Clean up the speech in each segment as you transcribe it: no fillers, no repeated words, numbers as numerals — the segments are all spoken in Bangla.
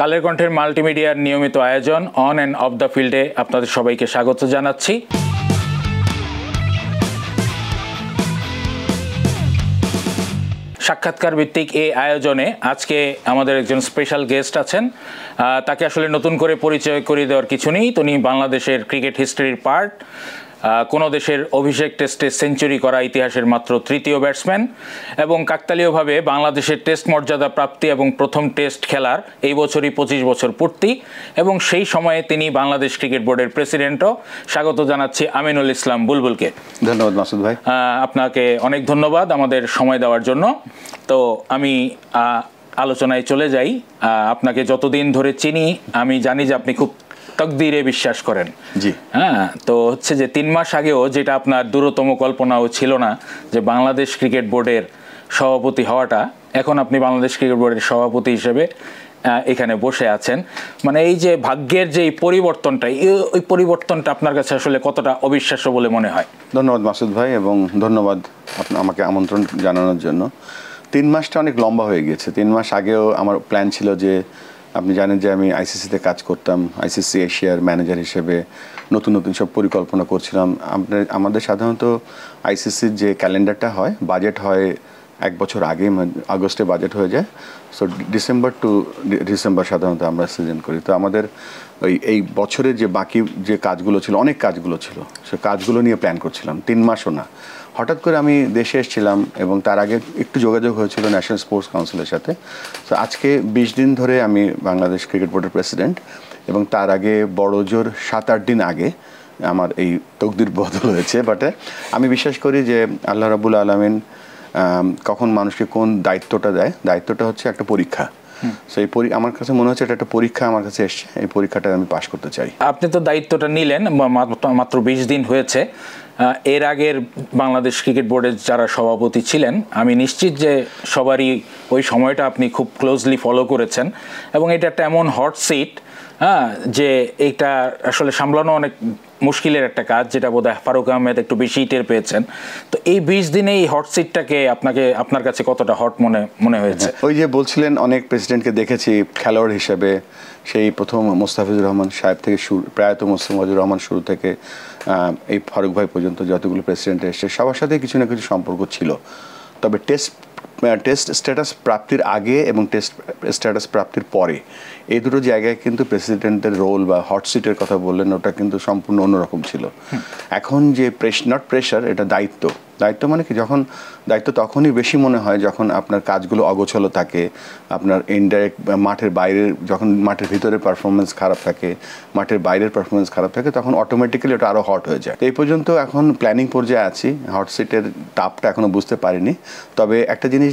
কালের কণ্ঠের মাল্টিমিডিয়ার নিয়মিত আয়োজন অন অ্যান্ড অফ দ্য ফিল্ডে আপনাদের সবাইকে স্বাগত জানাচ্ছি। সাক্ষাৎকার ভিত্তিক এই আয়োজনে আজকে আমাদের একজন স্পেশাল গেস্ট আছেন। তাকে আসলে নতুন করে পরিচয় করিয়ে দেওয়ার কিছু নেই। তিনি বাংলাদেশের ক্রিকেট হিস্ট্রির পার্ট, কোনো দেশের অভিষেক টেস্টে সেঞ্চুরি করা ইতিহাসের মাত্র তৃতীয় ব্যাটসম্যান এবং কাকতালীয়ভাবে বাংলাদেশের টেস্ট মর্যাদা প্রাপ্তি এবং প্রথম টেস্ট খেলার এই বছরই 25 বছর পূর্তি এবং সেই সময়ে তিনি বাংলাদেশ ক্রিকেট বোর্ডের প্রেসিডেন্টও। স্বাগত জানাচ্ছি আমিনুল ইসলাম বুলবুলকে। ধন্যবাদ মাসুদ ভাই। আপনাকে অনেক ধন্যবাদ আমাদের সময় দেওয়ার জন্য। তো আমি আলোচনায় চলে যাই। আপনাকে যতদিন ধরে চিনি আমি জানি যে আপনি খুব তকদিরে বিশ্বাস করেন। জি হ্যাঁ, তো হচ্ছে যে 3 মাস আগেও যেটা আপনার দূরতম কল্পনাও ছিল না যে বাংলাদেশ ক্রিকেট বোর্ডের সভাপতি হওয়াটা, এখন আপনি বাংলাদেশ ক্রিকেট বোর্ডের সভাপতি হিসেবে এখানে বসে আছেন। মানে এই যে ভাগ্যের যে পরিবর্তনটা, ওই পরিবর্তনটা আপনার কাছে আসলে কতটা অবিশ্বাস্য বলে মনে হয়? ধন্যবাদ মাসুদ ভাই এবং ধন্যবাদ আমাকে আমন্ত্রণ জানানোর জন্য। 3 মাসটা অনেক লম্বা হয়ে গেছে। 3 মাস আগেও আমার প্ল্যান ছিল যে, আপনি জানেন যে আমি আইসিসিতে কাজ করতাম, আইসিসি এশিয়ার ম্যানেজার হিসেবে নতুন নতুন সব পরিকল্পনা করছিলাম। আমাদের সাধারণত আইসিসির যে ক্যালেন্ডারটা হয়, বাজেট হয় 1 বছর আগে, আগস্টে বাজেট হয়ে যায়। সো ডিসেম্বর টু ডিসেম্বর সাধারণত আমরা সিজন করি। তো আমাদের এই বছরের যে বাকি যে কাজগুলো ছিল, অনেক কাজগুলো ছিল, সে কাজগুলো নিয়ে প্ল্যান করছিলাম। 3 মাসও না, হঠাৎ করে আমি দেশে এসেছিলাম এবং তার আগে একটু যোগাযোগ হয়েছিল ন্যাশনাল স্পোর্টস কাউন্সিলের সাথে। তো আজকে 20 দিন ধরে আমি বাংলাদেশ ক্রিকেট বোর্ডের প্রেসিডেন্ট এবং তার আগে বড় জোর 7-8 দিন আগে আমার এই তকদির বদল হয়েছে। বাট আমি বিশ্বাস করি যে আল্লাহ রাব্বুল আলামিন কখন মানুষকে কোন দায়িত্বটা দেয়, দায়িত্বটা হচ্ছে একটা পরীক্ষা। সেই আমার কাছে মনে হচ্ছে এটা একটা পরীক্ষা আমার কাছে এসছে, এই পরীক্ষাটা আমি পাশ করতে চাই। আপনি তো দায়িত্বটা নিলেন, মাত্র 20 দিন হয়েছে। এর আগের বাংলাদেশ ক্রিকেট বোর্ডের যারা সভাপতি ছিলেন, আমি নিশ্চিত যে সবারই ওই সময়টা আপনি খুব ক্লোজলি ফলো করেছেন এবং এটা একটা এমন হট সিট, যে এইটা আসলে সামলানো অনেক মুশকিলের একটা কাজ, যেটা বোধহয় ফারুক আহমেদ একটু বেশি টের পেয়েছেন। তো এই 20 দিনে এই হট সিটটাকে আপনার কাছে কতটা হট মনে হয়েছে? ওই যে বলছিলেন, অনেক প্রেসিডেন্টকে দেখেছি খেলোয়াড় হিসেবে, সেই প্রথম মোস্তাফিজুর রহমান সাহেব থেকে প্রয়াত মোস্তাফিজুর রহমান শুরু থেকে এই ফারুক ভাই পর্যন্ত যতগুলো প্রেসিডেন্ট এসছে, সবার সাথে কিছু না কিছু সম্পর্ক ছিল। তবে টেস্ট স্ট্যাটাস প্রাপ্তির আগে এবং টেস্ট স্ট্যাটাস প্রাপ্তির পরে এই দুটো জায়গায় কিন্তু প্রেসিডেন্টের রোল বা হট সিটের কথা বললেন, ওটা কিন্তু সম্পূর্ণ অন্যরকম ছিল। এখন যে নট প্রেশার, এটা দায়িত্ব। দায়িত্ব মানে কি, যখন দায়িত্ব তখনই বেশি মনে হয় যখন আপনার কাজগুলো অগোছালো থাকে, আপনার ইনডাইরেক্ট মাঠের বাইরের, যখন মাঠের ভিতরের পারফরমেন্স খারাপ থাকে, মাঠের বাইরের পারফরমেন্স খারাপ থাকে, তখন অটোমেটিক্যালি ওটা আরও হট হয়ে যায়। এই পর্যন্ত এখন প্ল্যানিং পর্যায়ে আছি, হট সিটের তাপটা এখনও বুঝতে পারিনি। তবে একটা জিনিস,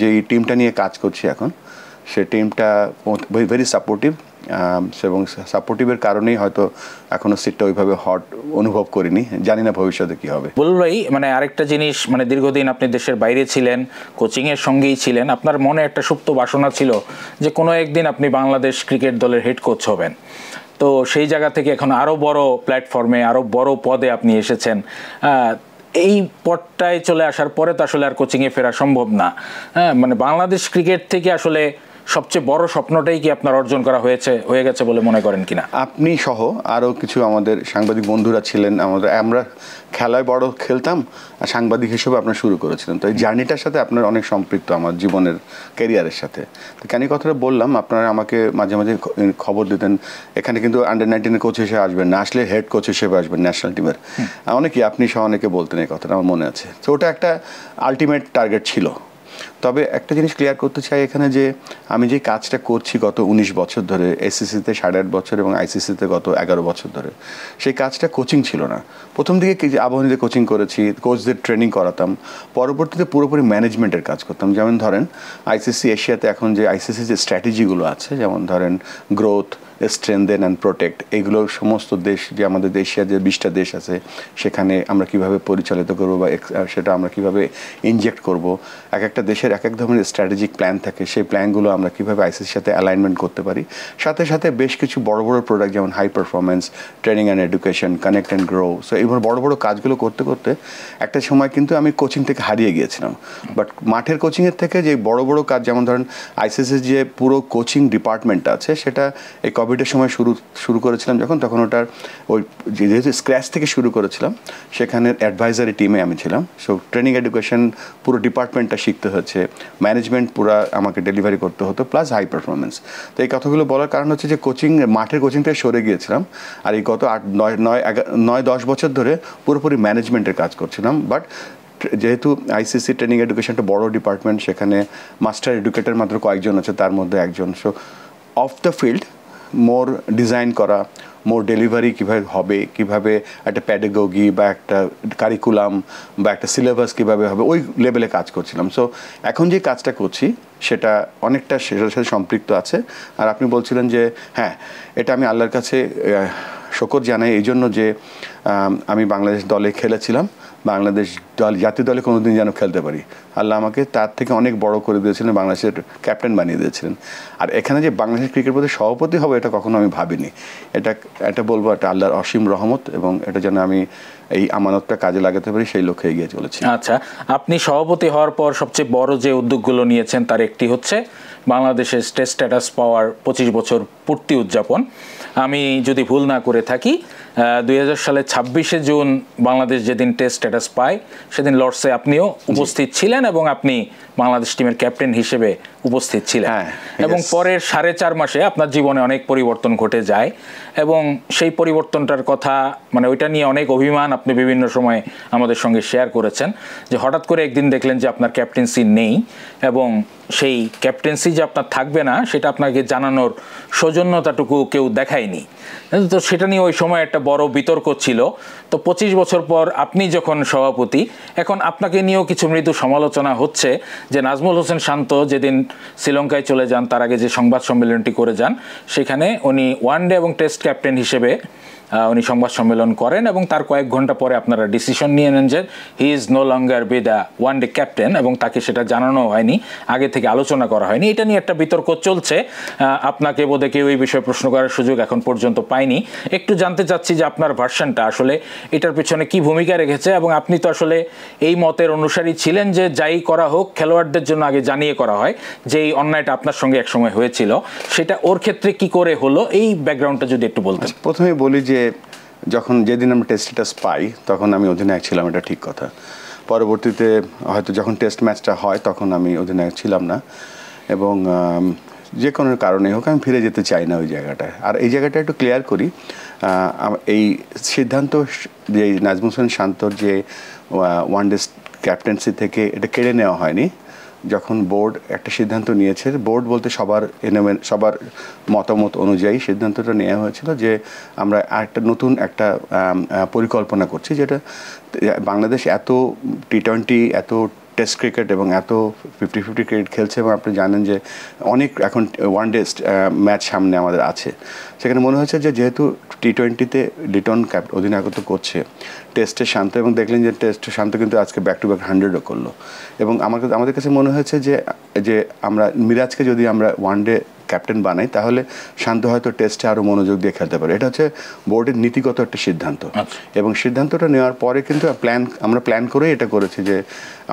যে টিমটা নিয়ে কাজ করছি এখন, সে টিমটা ভেরি সাপোর্টিভ এবং সাপোর্টিভের কারণেই হয়তো এখনো সিটটা ওইভাবে হট অনুভব করিনি। জানি না ভবিষ্যতে কি হবে। বুলবুল ভাই, মানে আরেকটা জিনিস, মানে দীর্ঘদিন আপনি দেশের বাইরে ছিলেন, কোচিংয়ের সঙ্গেই ছিলেন, আপনার মনে একটা সুপ্ত বাসনা ছিল যে কোনো একদিন আপনি বাংলাদেশ ক্রিকেট দলের হেড কোচ হবেন। তো সেই জায়গা থেকে এখন আরও বড় প্ল্যাটফর্মে, আরও বড় পদে আপনি এসেছেন। এই পদটায় চলে আসার পরে তো আসলে আর কোচিংয়ে ফেরা সম্ভব না। মানে বাংলাদেশ ক্রিকেট থেকে আসলে সবচেয়ে বড় স্বপ্নটাই কি আপনার অর্জন করা হয়ে গেছে বলে মনে করেন কিনা? আপনি সহ আরও কিছু আমাদের সাংবাদিক বন্ধুরা ছিলেন, আমরা খেলায় বড় খেলতাম আর সাংবাদিক হিসেবে আপনার শুরু করেছিলেন। তো এই জার্নিটার সাথে আপনার অনেক সম্পৃক্ত আমার জীবনের ক্যারিয়ারের সাথে। তো কেন কথাটা বললাম, আপনারা আমাকে মাঝে মাঝে খবর দিতেন এখানে কিন্তু আন্ডার-19 কোচ হিসেবে আসবেন না, আসলে হেড কোচ হিসেবে আসবেন ন্যাশনাল টিমের। অনেকেই, আপনি সহ অনেকে বলতেন এই কথাটা, আমার মনে আছে। তো ওটা একটা আলটিমেট টার্গেট ছিল। তবে একটা জিনিস ক্লিয়ার করতে চাই এখানে, যে আমি যে কাজটা করছি গত 19 বছর ধরে, এসসিসিতে 8.5 বছর এবং আইসিসিতে গত 11 বছর ধরে, সেই কাজটা কোচিং ছিল না। প্রথম দিকে আবাহনীতে কোচিং করেছি, কোচদের ট্রেনিং করাতাম, পরবর্তীতে পুরোপুরি ম্যানেজমেন্টের কাজ করতাম। যেমন ধরেন আইসিসি এশিয়াতে এখন যে আইসিসি যে স্ট্র্যাটেজিগুলো আছে, যেমন ধরেন গ্রোথ, স্ট্রেনদেন অ্যান্ড প্রোটেক্ট, এইগুলো সমস্ত দেশ, যে আমাদের এশিয়ার যে 20টা দেশ আছে, সেখানে আমরা কিভাবে পরিচালিত করবো বা সেটা আমরা কিভাবে ইনজেক্ট করব, এক একটা একটা দেশের এক এক ধরনের স্ট্র্যাটেজিক প্ল্যান থাকে, সেই প্ল্যানগুলো আমরা কীভাবে আইসিসির সাথে অ্যালাইনমেন্ট করতে পারি। সাথে সাথে বেশ কিছু বড় বড় প্রোডাক্ট যেমন high performance, training and education, connect and grow, so এইভাবে বড় বড় কাজগুলো করতে করতে একটা সময় কিন্তু আমি কোচিং থেকে হারিয়ে গিয়েছিলাম। বাট মাঠের কোচিংয়ের থেকে যে বড় বড় কাজ, যেমন ধরেন আইসিসির যে পুরো কোচিং ডিপার্টমেন্ট আছে, সেটা এই কোভিডের সময় শুরু করেছিলাম তখন ওটার ওই যেহেতু স্ক্র্যাচ থেকে শুরু করেছিলাম, সেখানে অ্যাডভাইজারি টিমে আমি ছিলাম। সো ট্রেনিং এডুকেশন পুরো ডিপার্টমেন্টটা শিখতে হচ্ছে, ম্যানেজমেন্ট পুরো আমাকে ডেলিভারি করতে হতো, প্লাস হাই পারফরমেন্স। তো এই কথাগুলো বলার কারণ হচ্ছে যে মাঠের কোচিং থেকে সরে গিয়েছিলাম, আর এই গত 9-10 বছর ধরে পুরোপুরি ম্যানেজমেন্টের কাজ করছিলাম। বাট যেহেতু আইসিসি ট্রেনিং এডুকেশনটা বড় ডিপার্টমেন্ট, সেখানে মাস্টার এডুকেটর মাত্র কয়েকজন আছে, তার মধ্যে একজন। So of the field more design করা, মোর ডেলিভারি কীভাবে হবে, কীভাবে একটা প্যাডাগজি বা একটা কারিকুলাম বা একটা সিলেবাস কীভাবে হবে, ওই লেভেলে কাজ করছিলাম। সো এখন যে কাজটা করছি সেটা অনেকটা সেটার সাথে সম্পৃক্ত আছে। আর আপনি বলছিলেন যে হ্যাঁ, এটা আমি আল্লাহর কাছে শকর জানাই এই জন্য যে আমি বাংলাদেশ দলে খেলেছিলাম, বাংলাদেশ জাতীয় দলে কোনোদিন যেন খেলতে পারি। আল্লাহ আমাকে তার থেকে অনেক বড় করে দিয়েছিলেন, বাংলাদেশের ক্যাপ্টেন বানিয়ে দিয়েছিলেন। আর এখানে যে বাংলাদেশের ক্রিকেট বোর্ডের সভাপতি হবে, এটা কখনো আমি ভাবিনি। এটা বলবো এটা আল্লাহর অসীম রহমত, এবং এটা যেন আমি এই আমানতটা কাজে লাগাতে পারি, সেই লক্ষ্যে এগিয়ে চলেছি। আচ্ছা, আপনি সভাপতি হওয়ার পর সবচেয়ে বড় যে উদ্যোগগুলো নিয়েছেন তার একটি হচ্ছে বাংলাদেশের টেস্ট স্ট্যাটাস পাওয়ার 25 বছর পূর্তি উদযাপন। আমি যদি ভুল না করে থাকি, 2000 সালের 26শে জুন বাংলাদেশ যেদিন টেস্ট স্ট্যাটাস পায়, সেদিন লর্ডসে আপনিও উপস্থিত ছিলেন এবং আপনি বাংলাদেশ টিমের ক্যাপ্টেন হিসেবে উপস্থিত ছিলেন। এবং পরের 4.5 মাসে আপনার জীবনে অনেক পরিবর্তন ঘটে যায়, এবং সেই পরিবর্তনটার কথা মানে ওইটা নিয়ে অনেক অভিমান আপনি বিভিন্ন সময় আমাদের সঙ্গে শেয়ার করেছেন, যে হঠাৎ করে একদিন দেখলেন যে আপনার ক্যাপ্টেন্সি নেই, এবং সেই ক্যাপ্টেন্সি যে আপনার থাকবে না সেটা আপনাকে জানানোর সৌজন্যতাটুকু কেউ দেখায়নি। তো সেটা নিয়ে ওই সময় একটা বড় বিতর্ক ছিল। তো 25 বছর পর আপনি যখন সভাপতি, এখন আপনাকে নিয়েও কিছু মৃদু সমালোচনা হচ্ছে যে নাজমুল হোসেন শান্ত যেদিন শ্রীলঙ্কায় চলে যান, তার আগে যে সংবাদ সম্মেলনটি করে যান, সেখানে উনি ওয়ানডে এবং টেস্ট ক্যাপ্টেন হিসেবে উনি সংবাদ সম্মেলন করেন, এবং তার কয়েক ঘন্টা পরে আপনারা ডিসিশন নিয়ে নেন যে he is no longer be the one day captain, এবং তাকে সেটা জানানো হয়নি, আগে থেকে আলোচনা করা হয়নি। এটা নিয়ে একটা বিতর্ক চলছে। আপনাকে বোধহয় কেউ এই বিষয়ে প্রশ্ন করার সুযোগ এখন পর্যন্ত পায়নি। একটু জানতে চাচ্ছি যে আপনার ভার্সনটা আসলে এটার পেছনে কি ভূমিকা রেখেছে, এবং আপনি তো আসলে এই মতের অনুসারী ছিলেন যে যাই করা হোক খেলোয়াড়দের জন্য আগে জানিয়ে করা হয়, যে এই অন্যায়টা আপনার সঙ্গে একসময় হয়েছিল, সেটা ওর ক্ষেত্রে কি করে হলো, এই ব্যাকগ্রাউন্ডটা যদি একটু বলতেন। প্রথমে বলি যে যেদিন আমরা টেস্ট স্ট্যাটাস পাই, তখন আমি অধিনায়ক ছিলাম, এটা ঠিক কথা। পরবর্তীতে হয়তো যখন টেস্ট ম্যাচটা হয় তখন আমি অধিনায়ক ছিলাম না, এবং যে কোনো কারণে হোক আমি ফিরে যেতে চাই না ওই জায়গাটায়। আর এই জায়গাটা একটু ক্লিয়ার করি, এই সিদ্ধান্ত যে নাজমুল হোসেন শান্তর যে ওয়ানডে ক্যাপ্টেন্সি থেকে এটা কেড়ে নেওয়া হয়নি। যখন বোর্ড একটা সিদ্ধান্ত নিয়েছে, বোর্ড বলতে সবার মতামত অনুযায়ী সিদ্ধান্তটা নেওয়া হয়েছিল যে আমরা নতুন একটা পরিকল্পনা করছি, যেটা বাংলাদেশ এত টি20, এত টেস্ট ক্রিকেট এবং এত 50-50 ক্রিকেট খেলছে, এবং আপনি জানেন যে অনেক এখন ওয়ানডে ম্যাচ সামনে আমাদের আছে। সেখানে মনে হয়েছে যে যেহেতু টি20তে লিটন অধিনায়কত্ব করছে, টেস্টে শান্ত, এবং দেখলেন যে টেস্টে শান্ত কিন্তু আজকে ব্যাক টু ব্যাক 100ও করলো, এবং আমাদের কাছে মনে হয়েছে যে আমরা মিরাজকে যদি আমরা ওয়ানডে ক্যাপ্টেন বানাই, তাহলে শান্ত হয়তো টেস্টে আরও মনোযোগ দিয়ে খেলতে পারে। এটা হচ্ছে বোর্ডের নীতিগত একটা সিদ্ধান্ত, এবং সিদ্ধান্তটা নেওয়ার পরে কিন্তু আমরা প্ল্যান করে এটা করেছি যে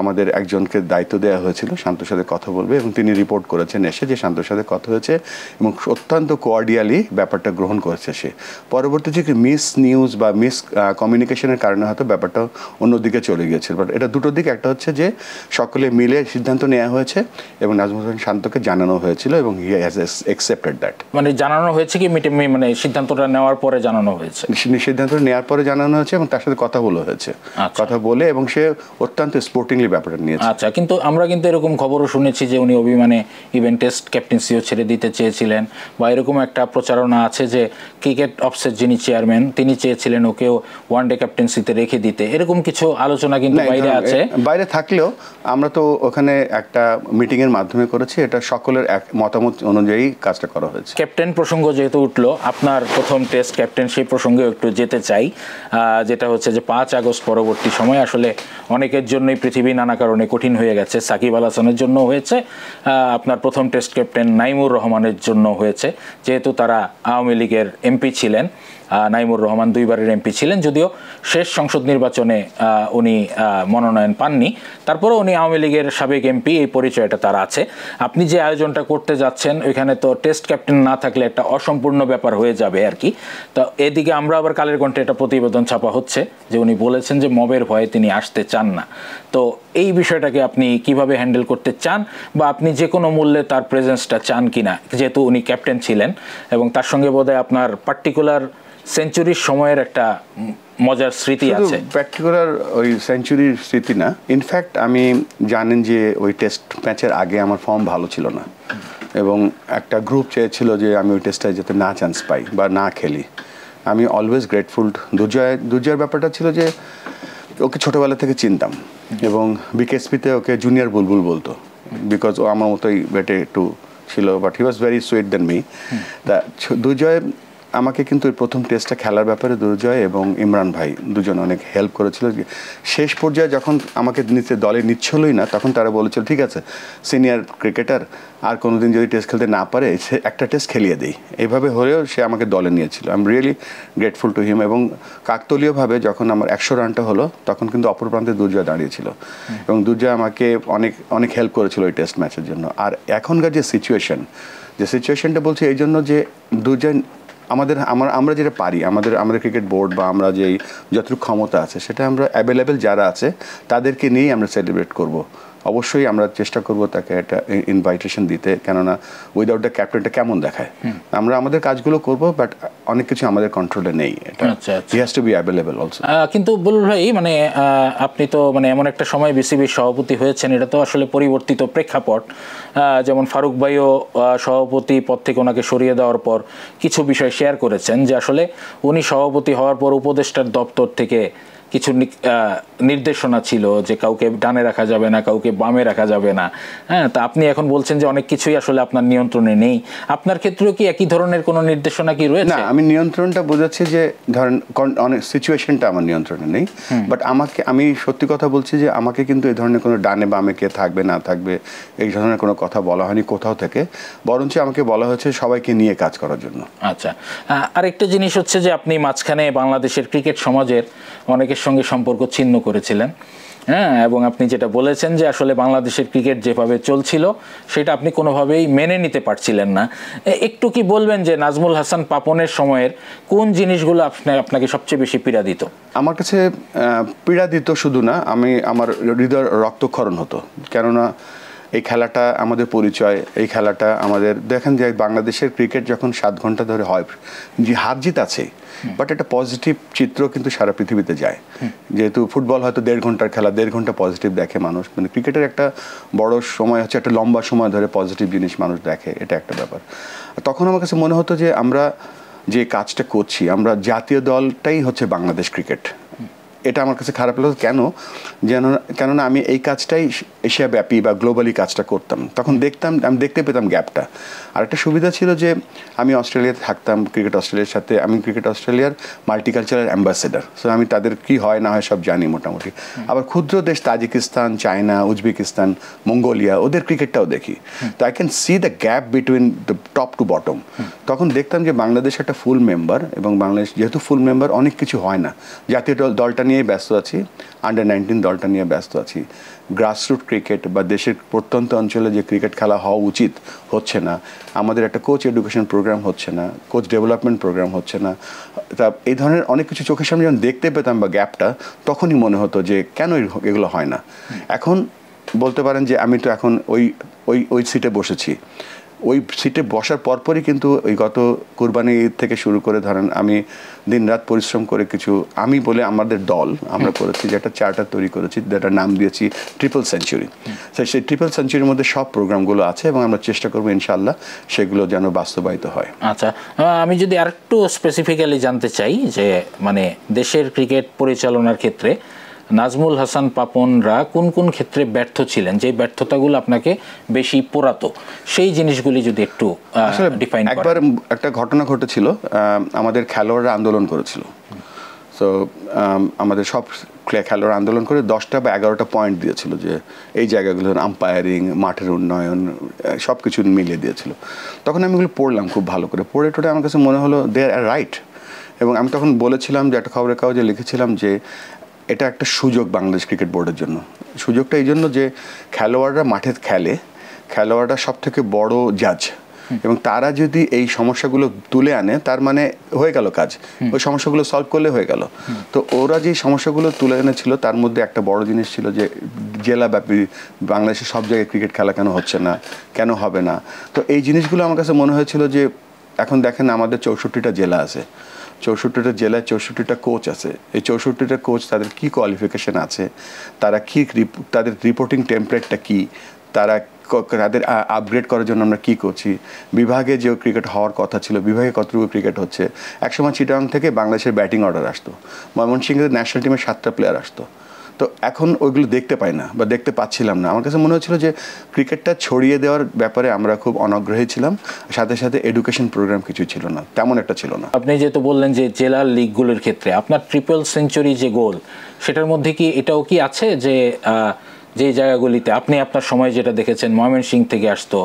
আমাদের একজনকে দায়িত্ব দেওয়া হয়েছিল শান্তর সাথে কথা বলবে, এবং তিনি রিপোর্ট করেছেন এসে যে শান্তর সাথে কথা হয়েছে, এবং অত্যন্ত কোয়ার্ডিয়ালি ব্যাপারটা গ্রহণ করেছে সে। পরবর্তী যে মিস নিউজ বা মিস কমিউনিকেশনের কারণে হয়তো ব্যাপারটা অন্যদিকে চলে গিয়েছিল। বাট এটা দুটো দিক, একটা হচ্ছে যে সকলে মিলে সিদ্ধান্ত নেওয়া হয়েছে এবং নাজমুল হোসেন শান্তকে জানানো হয়েছিল, এবং হি হ্যাজ accepted that। মানে জানানো হয়েছে কি মানে সিদ্ধান্তটা নেওয়ার পরে জানানো হয়েছে? সিদ্ধান্তটা নেওয়ার পরে জানানো হয়েছে, এবং তার সাথে কথা বলা হয়েছে, কথা বলে, এবং সে অত্যন্ত স্পোর্টিংলি ব্যাপারটা নিয়েছে। আচ্ছা, কিন্তু আমরা কিন্তু এরকম খবরও শুনেছি যে উনি অভিমানে ইভেন টেস্ট ক্যাপ্টেন্সিও ছেড়ে দিতে চেয়েছিলেন, বা এরকম একটা প্রচারণা আছে যে ক্রিকেট অফসের যিনি চেয়ারম্যান তিনি চেয়েছিলেন ওকেও ওয়ানডে ক্যাপ্টেন্সিতে রেখে দিতে, এরকম কিছু আলোচনা কিন্তু বাইরে আছে। বাইরে থাকলেও আমরা তো ওখানে একটা মিটিংয়ের মাধ্যমে করেছি, এটা সকলের এক মতামত অনুযায়ী অনুযায়ী কাজটা করা হয়েছে। ক্যাপ্টেন প্রসঙ্গ যেহেতু উঠলো, আপনার প্রথম টেস্ট ক্যাপ্টেন সেই প্রসঙ্গে একটু যেতে চাই, যেটা হচ্ছে যে 5 আগস্ট পরবর্তী সময় আসলে অনেকের জন্যই পৃথিবী নানা কারণে কঠিন হয়ে গেছে। সাকিব আল হাসানের জন্য হয়েছে, আপনার প্রথম টেস্ট ক্যাপ্টেন নাইমুর রহমানের জন্য হয়েছে, যেহেতু তারা আওয়ামী লীগের এমপি ছিলেন। নাইমুর রহমান 2 বারের এমপি ছিলেন, যদিও শেষ সংসদ নির্বাচনে উনি মনোনয়ন পাননি, তারপরে উনি আওয়ামী লীগের সাবেক এমপি, এই পরিচয়টা তার আছে। আপনি যে আয়োজনটা করতে যাচ্ছেন ওইখানে তো টেস্ট ক্যাপ্টেন না থাকলে একটা অসম্পূর্ণ ব্যাপার হয়ে যাবে আর কি। তো এদিকে আমরা আবার কালের কণ্ঠে একটা প্রতিবেদন ছাপা হচ্ছে যে উনি বলেছেন যে মবের ভয়ে তিনি আসতে চান না। তো এই বিষয়টাকে আপনি কিভাবে হ্যান্ডেল করতে চান, বা আপনি যে কোনো মূল্যে তার প্রেজেন্সটা চান কিনা, যেহেতু উনি ক্যাপ্টেন ছিলেন এবং তার সঙ্গে বোধহয় আপনার পার্টিকুলার সেঞ্চুরির সময়ের একটা মজার স্মৃতি আছে। পার্টিকুলার ওই সেঞ্চুরির স্মৃতি না, ইনফ্যাক্ট আমি জানেন যে ওই টেস্ট ম্যাচের আগে আমার ফর্ম ভালো ছিল না এবং একটা গ্রুপ চেয়েছিল যে আমি ওই টেস্টটায় যাতে না চান্স পাই বা না খেলি। আমি অলওয়েজ গ্রেটফুল। দুর্জয়ের ব্যাপারটা ছিল যে ওকে ছোটোবেলা থেকে চিনতাম এবং বিকেএসপিতে ওকে জুনিয়র বুলবুল বলতো, বিকজ ও আমার মতোই বেটে একটু ছিল, but he was very sweet than me. তা দুর্জয় আমাকে কিন্তু প্রথম টেস্টটা খেলার ব্যাপারে দুর্জয় এবং ইমরান ভাই দুজন অনেক হেল্প করেছিল। শেষ পর্যায়ে যখন আমাকে দলে নিচ্ছিলই না, তখন তারা বলেছিল ঠিক আছে সিনিয়র ক্রিকেটার আর কোনোদিন যদি টেস্ট খেলতে না পারে সে একটা টেস্ট খেলিয়ে দেই, এইভাবে হলেও সে আমাকে দলে নিয়েছিল। I am really grateful to him. এবং কাকতলীয়ভাবে যখন আমার 100 রানটা হলো তখন কিন্তু অপর প্রান্তে দুর্জয় দাঁড়িয়েছিল এবং দুর্জয় আমাকে অনেক অনেক হেল্প করেছিল ওই টেস্ট ম্যাচের জন্য। আর এখনকার যে সিচুয়েশনটা বলছি এই জন্য যে দুর্জয় আমরা যেটা পারি, আমাদের ক্রিকেট বোর্ড বা আমরা যেই যতটুকু ক্ষমতা আছে সেটা আমরা অ্যাভেলেবেল যারা আছে তাদেরকে নিয়েই আমরা সেলিব্রেট করব। অবশ্যই আমরা চেষ্টা করব তাকে একটা ইনভাইটেশন দিতে, কেননা উইদাউট দ্য ক্যাপ্টেনটা কেমন দেখায়। আমরা আমাদের কাজগুলো করব, বাট অনেক কিছু আমাদের কন্ট্রোলে নেই, এটা he has to be available also. কিন্তু বুলবুল ভাই, মানে আপনি তো মানে এমন একটা সময় বিসিবির সভাপতি হয়েছেন, এটা তো আসলে পরিবর্তিত প্রেক্ষাপট। যেমন ফারুক ভাইও সভাপতি পদ থেকে ওনাকে সরিয়ে দেওয়ার পর কিছু বিষয় শেয়ার করেছেন যে আসলে উনি সভাপতি হওয়ার পর উপদেষ্টার দপ্তর থেকে কিছু নির্দেশনা ছিল যে কাউকে ডানে রাখা যাবে না, কাউকে বামে রাখা যাবে না। হ্যাঁ, তা আপনি এখন বলছেন যে অনেক কিছুই আসলে আপনার নিয়ন্ত্রণে নেই। আপনার ক্ষেত্রেও কি একই ধরনের কোনো নির্দেশনা কি রয়েছে? না, আমি নিয়ন্ত্রণটা বোঝাচ্ছি যে ধরেন অনেক সিচুয়েশনটা আমার নিয়ন্ত্রণে নেই, বাট আমি সত্যি কথা বলছি যে আমাকে কিন্তু এই ধরনের কোনো ডানে বামে কে থাকবে না থাকবে এই ধরনের কোনো কথা বলা হয়নি কোথাও থেকে, বরঞ্চ আমাকে বলা হয়েছে সবাইকে নিয়ে কাজ করার জন্য। আচ্ছা, আরেকটা জিনিস হচ্ছে যে আপনি মাঝখানে বাংলাদেশের ক্রিকেট সমাজের অনেকের সঙ্গে সম্পর্ক ছিন্ন করেছিলেন। হ্যাঁ, এবং আপনি যেটা বলেছেন যে আসলে বাংলাদেশের ক্রিকেট যেভাবে চলছিল সেটা আপনি কোনোভাবেই মেনে নিতে পারছিলেন না। একটু কি বলবেন যে নাজমুল হাসান পাপনের সময়ের কোন জিনিসগুলো আপনাকে সবচেয়ে বেশি পীড়া দিত? আমার কাছে পীড়া দিত শুধু না, আমার হৃদয় রক্তক্ষরণ হতো, কেননা এই খেলাটা আমাদের পরিচয়, এই খেলাটা আমাদের দেখেন যে বাংলাদেশের ক্রিকেট যখন 7 ঘন্টা ধরে হয়, যে হার জিত আছে, বাট একটা পজিটিভ চিত্র কিন্তু সারা পৃথিবীতে যায়। যেহেতু ফুটবল হয়তো 1.5 ঘন্টার খেলা, 1.5 ঘন্টা পজিটিভ দেখে মানুষ, কিন্তু ক্রিকেটের একটা বড় সময় হচ্ছে একটা লম্বা সময় ধরে পজিটিভ জিনিস মানুষ দেখে, এটা একটা ব্যাপার। তখন আমার কাছে মনে হতো যে আমরা যে কাজটা করছি, আমরা জাতীয় দলটাই হচ্ছে বাংলাদেশ ক্রিকেট। এটা আমার কাছে খারাপ লাগতো, কেননা আমি এই কাজটাই এশিয়াব্যাপী বা গ্লোবালি কাজটা করতাম। তখন আমি দেখতে পেতাম গ্যাপটা। আর একটা সুবিধা ছিল যে আমি অস্ট্রেলিয়াতে থাকতাম, ক্রিকেট অস্ট্রেলিয়ার সাথে, আমি ক্রিকেট অস্ট্রেলিয়ার মাল্টিকালচারাল অ্যাম্বাসেডার, সো আমি তাদের কি হয় না হয় সব জানি মোটামুটি। আবার ক্ষুদ্র দেশ তাজিকিস্তান, চায়না, উজবেকিস্তান, মঙ্গোলিয়া, ওদের ক্রিকেটটাও দেখি। তো I can see the gap between the top to bottom. তখন দেখতাম যে বাংলাদেশ একটা ফুল মেম্বার, এবং বাংলাদেশ যেহেতু ফুল মেম্বার অনেক কিছু হয় না। জাতীয় দলটা নিয়ে ব্যস্ত আছি, আন্ডার-19 দলটা নিয়ে ব্যস্ত আছি, গ্রাসরুট ক্রিকেট বা দেশের প্রত্যন্ত অঞ্চলে যে ক্রিকেট খেলা হওয়া উচিত হচ্ছে না, আমাদের একটা কোচ এডুকেশন প্রোগ্রাম হচ্ছে না, কোচ ডেভেলপমেন্ট প্রোগ্রাম হচ্ছে না। তা এই ধরনের অনেক কিছু চোখের সামনে যখন দেখতে পেতাম বা গ্যাপটা, তখনই মনে হতো যে কেন এগুলো হয় না। এখন বলতে পারেন যে আমি তো এখন ওই সিটে বসেছি, ওই সিটে বসার পরপরই কিন্তু ওই গত কুরবানি ঈদ থেকে শুরু করে ধরেন আমি দিনরাত পরিশ্রম করে কিছু আমি বলে আমাদের দল আমরা করেছি যে একটা চার্টার তৈরি করেছি, যেটার নাম দিয়েছি ট্রিপল সেঞ্চুরি। সেই ট্রিপল সেঞ্চুরির মধ্যে সব প্রোগ্রামগুলো আছে এবং আমরা চেষ্টা করবো ইনশাল্লাহ সেগুলো যেন বাস্তবায়িত হয়। আচ্ছা, আমি যদি আরেকটু স্পেসিফিক্যালি জানতে চাই যে মানে দেশের ক্রিকেট পরিচালনার ক্ষেত্রে নাজমুল হাসান পাপনরা কোন কোন ক্ষেত্রে ব্যর্থ ছিলেন, যে ব্যর্থতাগুলো আপনাকে বেশি পোড়াতো, সেই জিনিসগুলি যদি একটু ডিফাইন করেন। একবার একটা ঘটনা ঘটেছিল, আমাদের খেলোয়াড়রা আন্দোলন করেছিল। তো আমাদের সব খেলোয়াড় আন্দোলন করে 10টা বা 11টা পয়েন্ট দিয়েছিল, যে এই জায়গাগুলো আম্পায়ারিং, মাঠের উন্নয়ন, সব কিছু মিলিয়ে দিয়েছিল। তখন আমি এগুলো পড়লাম খুব ভালো করে, পড়ে টোড়ে আমার কাছে মনে হলো দে আর রাইট। এবং আমি তখন বলেছিলাম, যে একটা খবরের কাগজে লিখেছিলাম যে এটা একটা সুযোগ বাংলাদেশ ক্রিকেট বোর্ডের জন্য। সুযোগটা এই জন্য যে খেলোয়াড়রা মাঠে খেলে, খেলোয়াড়রা সব থেকে বড় জাজ, এবং তারা যদি এই সমস্যাগুলো তুলে আনে তার মানে হয়ে গেল কাজ, ওই সমস্যাগুলো সলভ করলে হয়ে গেল। তো ওরা যে সমস্যাগুলো তুলে এনেছিল তার মধ্যে একটা বড় জিনিস ছিল যে জেলাব্যাপী বাংলাদেশের সব জায়গায় ক্রিকেট খেলা কেন হচ্ছে না, কেন হবে না। তো এই জিনিসগুলো আমার কাছে মনে হয়েছিল যে এখন দেখেন আমাদের 64টা জেলা আছে, 64টা জেলায় 64টা কোচ আছে। এই 64টা কোচ তাদের কি কোয়ালিফিকেশন আছে, তারা কি তাদের রিপোর্টিং টেমপ্লেটটা কি, তারা তাদের আপগ্রেড করার জন্য আমরা কী করছি, বিভাগে যে ক্রিকেট হওয়ার কথা ছিল বিভাগে কতটুকু ক্রিকেট হচ্ছে। একসময় চিটাগাং থেকে বাংলাদেশের ব্যাটিং অর্ডার আসতো, ময়মনসিংহের ন্যাশনাল টিমের 7টা প্লেয়ার আসতো। তো এখন ওইগুলো দেখতে পাই না বা দেখতে পাচ্ছিলাম না। আমার কাছে মনে হচ্ছিল যে ক্রিকেটটা ছড়িয়ে দেওয়ার ব্যাপারে আমরা খুব অনাগ্রহী ছিলাম, সাথে সাথে এডুকেশন প্রোগ্রাম কিছু ছিল না, তেমন একটা ছিল না। আপনি যেহেতু বললেন যে জেলার লিগগুলোর ক্ষেত্রে আপনার ট্রিপল সেঞ্চুরি যে গোল, সেটার মধ্যে কি এটাও কি আছে যে যে জায়গাগুলিতে আপনি আপনার সময় যেটা দেখেছেন ময়মনসিংহ থেকে আসতো,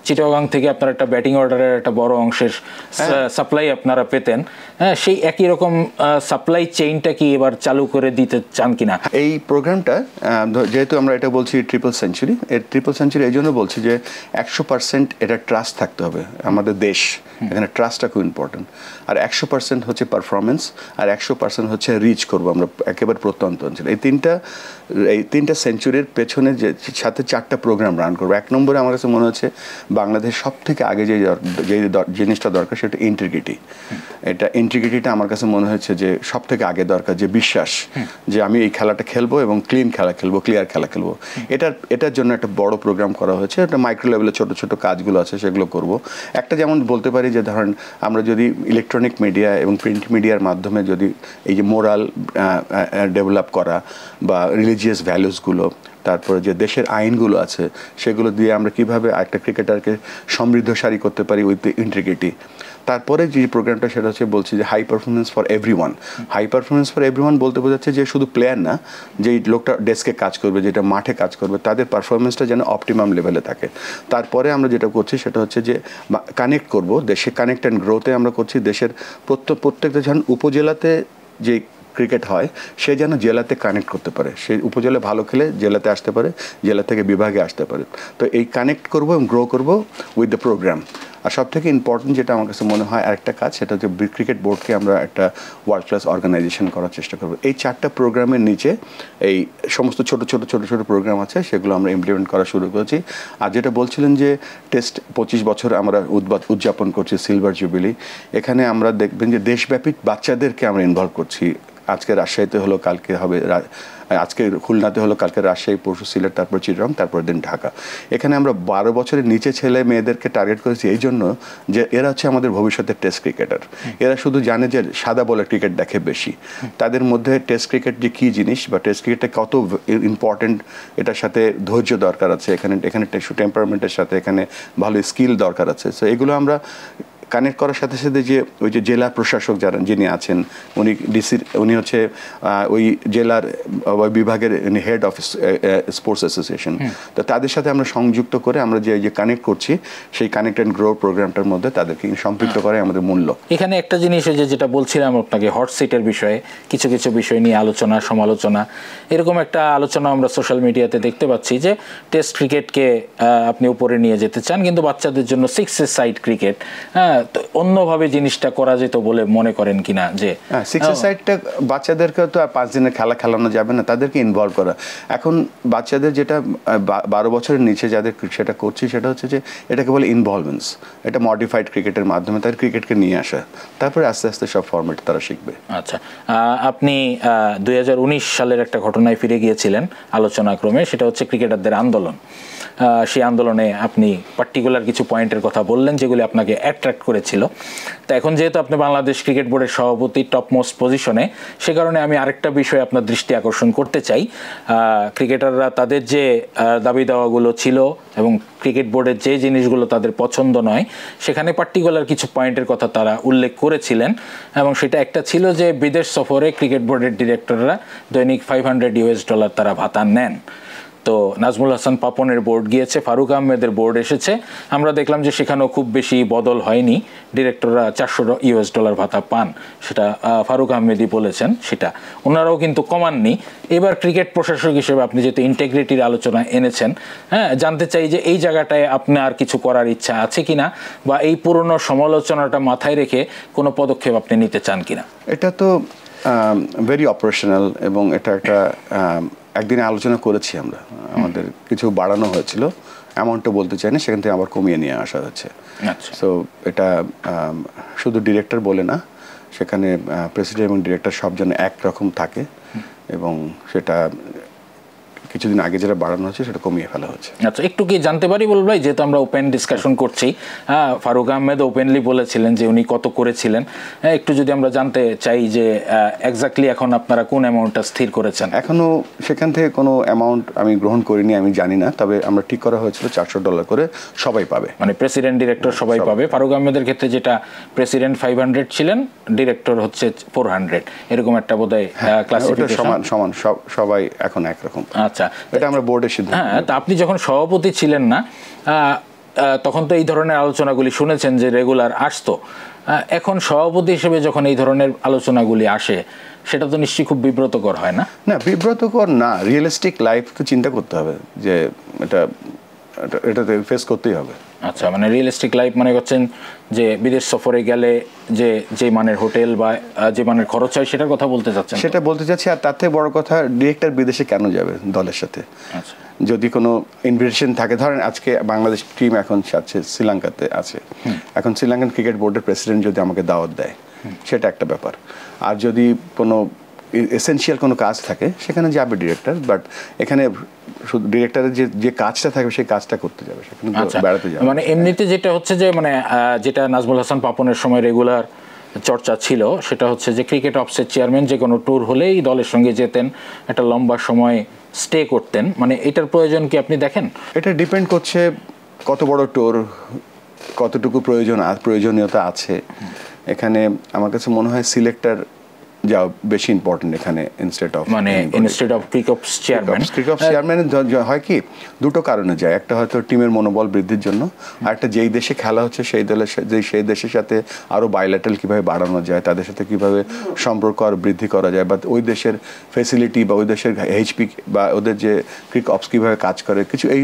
চিটাগাং থেকে আপনার একটা ব্যাটিং অর্ডারের একটা বড় অংশের সাপ্লাই আপনারা পেতেন, হ্যাঁ, সেই একই রকম সাপ্লাই চেইনটা কি এবার চালু করে দিতে চান কিনা? এই প্রোগ্রামটা যেহেতু আমরা এটা বলছি ট্রিপল সেঞ্চুরি, এর ট্রিপল সেঞ্চুরি এই জন্য বলছি যে 100% এটা ট্রাস্ট থাকতে হবে। আমাদের দেশ এখানে ট্রাস্টটা খুব ইম্পর্টেন্ট। আর 100% হচ্ছে পারফরমেন্স, আর 100% হচ্ছে রিচ করবো আমরা একেবারে প্রত্যন্ত অঞ্চলে। এই তিনটা সেঞ্চুরির পেছনে যে সাথে 4টা প্রোগ্রাম রান করবো। 1 নম্বরে আমার কাছে মনে হচ্ছে বাংলাদেশ সব থেকে আগে যে জিনিসটা দরকার সেটা ইন্টিগ্রিটি। এটা ইন্টিগ্রিটিটা আমার কাছে মনে হচ্ছে যে সব থেকে আগে দরকার, যে বিশ্বাস যে আমি এই খেলাটা খেলবো এবং ক্লিন খেলা খেলবো, ক্লিয়ার খেলা খেলবো। এটার জন্য একটা বড় প্রোগ্রাম করা হয়েছে। একটা মাইক্রো লেভেলে ছোট ছোট কাজগুলো আছে, সেগুলো করব। একটা যেমন বলতে পারি যে ধরেন আমরা যদি ইলেকট্রনিক মিডিয়া এবং প্রিন্ট মিডিয়ার মাধ্যমে যদি এই যে মোরাল ডেভেলপ করা বা রিলিজিয়াস ভ্যালুসগুলো, তারপরে যে দেশের আইনগুলো আছে সেগুলো দিয়ে আমরা কিভাবে একটা ক্রিকেটারকে সমৃদ্ধশালী করতে পারি উইথ ইন্টিগ্রিটি। তারপরে যে প্রোগ্রামটা সেটা হচ্ছে বলছি যে high performance for everyone. High performance for everyone বলতে বোঝাচ্ছে যে শুধু প্লেয়ার না, যেই লোকটা ডেস্কে কাজ করবে, যেটা মাঠে কাজ করবে, তাদের পারফরমেন্সটা যেন অপটিমাম লেভেলে থাকে। তারপরে আমরা যেটা করছি সেটা হচ্ছে যে কানেক্ট করব, দেশে কানেক্ট অ্যান্ড গ্রোতে আমরা করছি দেশের প্রত্যেকটা যখন উপজেলাতে যে ক্রিকেট হয় সে যেন জেলাতে কানেক্ট করতে পারে, সে উপজেলা ভালো খেলে জেলাতে আসতে পারে, জেলা থেকে বিভাগে আসতে পারে। তো এই কানেক্ট করব এবং গ্রো করব উইথ দ্য প্রোগ্রাম। আর সব থেকে ইম্পর্টেন্ট যেটা আমার কাছে মনে হয় আরেকটা কাজ, সেটা হচ্ছে ক্রিকেট বোর্ডকে আমরা একটা ওয়ার্ল্ড ক্লাস অর্গানাইজেশন করার চেষ্টা করবো। এই 4টা প্রোগ্রামের নিচে এই সমস্ত ছোট ছোট প্রোগ্রাম আছে, সেগুলো আমরা ইমপ্লিমেন্ট করা শুরু করেছি। আর যেটা বলছিলেন যে টেস্ট 25 বছর আমরা উদযাপন করছি, সিলভার জুবিলি, এখানে আমরা দেখবেন যে দেশব্যাপী বাচ্চাদেরকে আমরা ইনভলভ করছি। আজকে রাজশাহীতে হলো, কালকে হবে, আজকে খুলনাতে হলো, কালকে রাজশাহী, পরশু সিলেট, তারপর চিটাগাং, তারপর দিন ঢাকা। এখানে আমরা 12 বছরের নিচে ছেলে মেয়েদেরকে টার্গেট করেছি এই জন্য যে এরা হচ্ছে আমাদের ভবিষ্যতের টেস্ট ক্রিকেটার। এরা শুধু জানে যে সাদা বলের ক্রিকেট দেখে বেশি, তাদের মধ্যে টেস্ট ক্রিকেট যে কী জিনিস বা টেস্ট ক্রিকেটটা কত ইম্পর্টেন্ট, এটার সাথে ধৈর্য দরকার আছে, এখানে টেম্পারমেন্টের সাথে এখানে ভালো স্কিল দরকার আছে। সো এগুলো আমরা কানেক্ট করার সাথে সাথে যে ওই যে জেলা প্রশাসক যারা যিনি আছেন, উনি হচ্ছে ওই জেলার বিভাগের হেড অফ স্পোর্টস অ্যাসোসিয়েশন, তো তাদের সাথে আমরা সংযুক্ত করে আমরা যে কানেক্ট করছি সেই কানেক্ট অ্যান্ড গ্রো প্রোগ্রামটার মধ্যে তাদেরকে সম্পৃক্ত করাই আমাদের মূল্য। এখানে একটা জিনিস যেটা বলছিলাম আপনাকে, হট সিটের বিষয়ে কিছু কিছু বিষয় নিয়ে আলোচনা সমালোচনা, এরকম একটা আলোচনা আমরা সোশ্যাল মিডিয়াতে দেখতে পাচ্ছি যে টেস্ট ক্রিকেটকে আপনি উপরে নিয়ে যেতে চান, কিন্তু বাচ্চাদের জন্য 6-a-side ক্রিকেট, অন্যভাবে জিনিসটা করা যেত বলে মনে করেন কিনা? যে 6-a-sideটা বাচ্চাদেরকে তো আর 5 দিনের খেলা খেলানো যাবে না, তাদেরকে ইনভলভ করা। এখন বাচ্চাদের যেটা 12 বছরের নিচে যাদের সেটা করছি সেটা হচ্ছে যে এটাকে বলে ইনভলভমেন্টস। এটা মডিফাইড ক্রিকেটের মাধ্যমে তাদের ক্রিকেটকে নিয়ে আসা, তারপরে আস্তে আস্তে সব ফরম্যাট তারা শিখবে। আচ্ছা, আপনি 2019 সালের একটা ঘটনায় ফিরে গিয়েছিলেন আলোচনাক্রমে, সেটা হচ্ছে ক্রিকেটারদের আন্দোলন। সেই আন্দোলনে আপনি পার্টিকুলার কিছু পয়েন্টের কথা বললেন যেগুলি আপনাকে অ্যাট্রাক্ট করেছিল। তো এখন যেহেতু আপনি বাংলাদেশ ক্রিকেট বোর্ডের সভাপতি টপ মোস্ট পজিশনে, সে কারণে আমি আরেকটা বিষয়ে আপনার দৃষ্টি আকর্ষণ করতে চাই। ক্রিকেটাররা তাদের যে দাবি দাওয়াগুলো ছিল এবং ক্রিকেট বোর্ডের যে জিনিসগুলো তাদের পছন্দ নয়, সেখানে পার্টিকুলার কিছু পয়েন্টের কথা তারা উল্লেখ করেছিলেন, এবং সেটা একটা ছিল যে বিদেশ সফরে ক্রিকেট বোর্ডের ডিরেক্টররা দৈনিক $500 তারা ভাতা নেন। তো নাজমুল হাসান পাপনের বোর্ড গিয়েছে, ফারুক আহমেদের বোর্ড এসেছে, আমরা দেখলাম যে সেখানেও খুব বেশি বদল হয়নি, ডিরেক্টররা $400 ভাতা পান, সেটা ফারুক আহমেদই বলেছেন, সেটা ওনারাও কিন্তু কমাননি। এবার ক্রিকেট প্রশাসক হিসেবে আপনি যেহেতু ইন্টেগ্রিটির আলোচনা এনেছেন, হ্যাঁ, জানতে চাই যে এই জায়গাটায় আপনার কিছু করার ইচ্ছা আছে কিনা, বা এই পুরনো সমালোচনাটা মাথায় রেখে কোনো পদক্ষেপ আপনি নিতে চান কিনা? এটা তো ভেরি অপারেশনাল, এবং এটা একটা একদিনে আলোচনা করেছি আমরা, আমাদের কিছু বাড়ানো হয়েছিল, অ্যামাউন্টটা বলতে চাই না, সেখান থেকে আবার কমিয়ে নিয়ে আসা হচ্ছে। সো এটা শুধু ডিরেক্টর বলে না, সেখানে প্রেসিডেন্ট এবং ডিরেক্টর সব যেন একরকম থাকে, এবং সেটা কিছুদিন আগে যেটা বাড়ানো হচ্ছে সেটা কমিয়ে ফেলা হচ্ছে। আচ্ছা, একটু কি জানতে পারি বল ভাই, যেহেতু আমরা ওপেন ডিসকাশন করছি, হ্যাঁ, ফারুক আহমেদ ওপেনলি বলেছিলেন যে উনি কত করেছিলেন, একটু যদি আমরা জানতে চাই যে এক্স্যাক্টলি এখন আপনারা কোন অ্যামাউন্টটা স্থির করেছেন? এখনো সেখান থেকে কোনো অ্যামাউন্ট আমি গ্রহণ করিনি, আমি জানি না, তবে আমরা ঠিক করা হয়েছিল $400 করে সবাই পাবে, মানে প্রেসিডেন্ট ডিরেক্টর সবাই পাবে। ফারুক আহমেদের ক্ষেত্রে যেটা প্রেসিডেন্ট 500 ছিলেন, ডিরেক্টর হচ্ছে 400, এরকম একটা বোধহয় ক্লাসিফিকেশন। সমান সমান সবাই এখন একরকম। আচ্ছা, এটা আমরা বোর্ডের সিদ্ধান্ত। হ্যাঁ, তা আপনি যখন সভাপতি ছিলেন না, তখন তো এই ধরনের আলোচনাগুলি শুনেছেন যে রেগুলার আসতো। এখন সভাপতি হিসেবে যখন এই ধরনের আলোচনাগুলি আসে, সেটা তো নিশ্চয়ই খুব বিব্রতকর হয় না? না, বিব্রতকর না, রিয়েলিস্টিক লাইফ তো চিন্তা করতে হবে যে এটাতে ফেস করতেই হবে। আচ্ছা, মানে রিয়েলিস্টিক লাইফ মানে হচ্ছেন যে বিদেশ সফরে গেলে যে মানের হোটেল বা যে মানের খরচ হয় সেটার কথা বলতে চাচ্ছেন? সেটা বলতে চাচ্ছি। আর তার থেকে বড় কথা, ডিরেক্টর বিদেশে কেন যাবে দলের সাথে? আচ্ছা, যদি কোনো ইনভিটেশন থাকে, ধরেন আজকে বাংলাদেশ টিম এখন আছে শ্রীলঙ্কাতে আছে, এখন শ্রীলঙ্কান ক্রিকেট বোর্ডের প্রেসিডেন্ট যদি আমাকে দাওয়াত দেয়, সেটা একটা ব্যাপার। আর যদি কোনো এসেনশিয়াল কোনো কাজ থাকে, সেখানে যাবে ডিরেক্টর, বাট এখানে শুধু ডিরেক্টরের যে কাজটা থাকবে সেই কাজটা করতে যাবে, সেখানে বেড়াতে যাবে। মানে এমনিতে যেটা হচ্ছে যে, মানে যেটা নাজমুল হাসান পাপনের সময় রেগুলার চর্চা ছিল, সেটা হচ্ছে যে ক্রিকেট অফিসের চেয়ারম্যান যে কোনো ট্যুর হলেই দলের সঙ্গে যেতেন, একটা লম্বা সময় স্টে করতেন। মানে এটার প্রয়োজন কি আপনি দেখেন? এটা ডিপেন্ড করছে কত বড় ট্যুর, কতটুকু প্রয়োজনীয়তা আছে। এখানে আমার কাছে মনে হয় সিলেক্টর যা বেশি ইম্পর্টেন্ট এখানে, ইনস্টেড অফ ক্রিকঅপস চেয়ারম্যান। হয় কি, দুটো কারণে যায়, একটা হয়তো টিমের মনোবল বৃদ্ধির জন্য, আর একটা যেই দেশে খেলা হচ্ছে সেই দেশের সাথে আরো বাইল্যাটারাল কিভাবে বাড়ানো যায়, তাদের সাথে কিভাবে সম্পর্ক আরো বৃদ্ধি করা যায়, বা ওই দেশের ফেসিলিটি বা ওই দেশের এইচপি বা ওদের যে ক্রিকঅপস কিভাবে কাজ করে, কিছু এই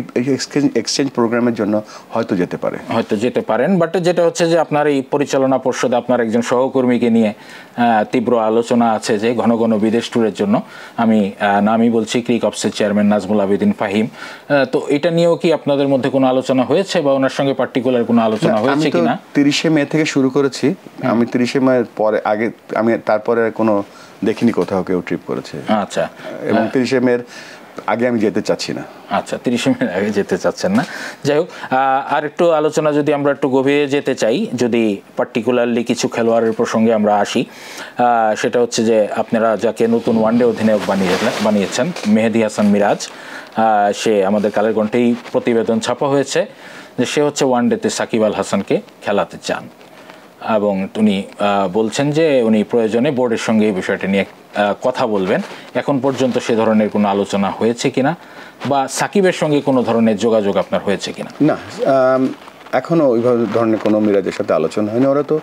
এক্সচেঞ্জ প্রোগ্রামের জন্য হয়তো যেতে পারেন। বাট যেটা হচ্ছে যে আপনার এই পরিচালনা পর্ষদে আপনার একজন সহকর্মীকে নিয়ে তীব্র আলোচনা আছে যে ঘন ঘন বিদেশ ট্যুরের জন্য, আমি নামই বলছি, ক্রিকঅপসের চেয়ারম্যান নাজমুল আবেদিন ফাহিম। তো এটা নিয়েও কি আপনাদের মধ্যে কোনো আলোচনা হয়েছে, বা ওনার সঙ্গে পার্টিকুলার কোনো আলোচনা হয়েছে কিনা? 30শে মে থেকে শুরু করেছি আমি, 30শে মে পরে আগে আমি তারপরে কোনো দেখিনি কোথাও কেউ ট্রিপ করেছে। আচ্ছা, এবং 30শে মের আগে আমি যেতে চাচ্ছি না। আচ্ছা, 30শে মে আগে যেতে চাচ্ছেন না। যাই হোক, আর একটু আলোচনা যদি আমরা একটু গভীরে যেতে চাই, যদি পার্টিকুলারলি কিছু খেলোয়াড়ের প্রসঙ্গে আমরা আসি, সেটা হচ্ছে যে আপনারা যাকে নতুন ওয়ানডে অধিনায়ক বানিয়েছেন, মেহেদী হাসান মিরাজ, সে আমাদের কালের কণ্ঠেই প্রতিবেদন ছাপা হয়েছে যে সে হচ্ছে ওয়ানডেতে সাকিব আল হাসানকে খেলাতে চান, এবং উনি বলছেন যে উনি প্রয়োজনে বোর্ডের সঙ্গে এই বিষয়টা নিয়ে কথা বলবেন। এখন পর্যন্ত সে ধরনের কোনো আলোচনা হয়েছে কিনা, বা সাকিবের সঙ্গে কোনো ধরনের যোগাযোগ আপনার হয়েছে কিনা? না, এখনও ওইভাবে ধরনের কোনো মিরাজের সাথে আলোচনা হয়নি। ওরা তো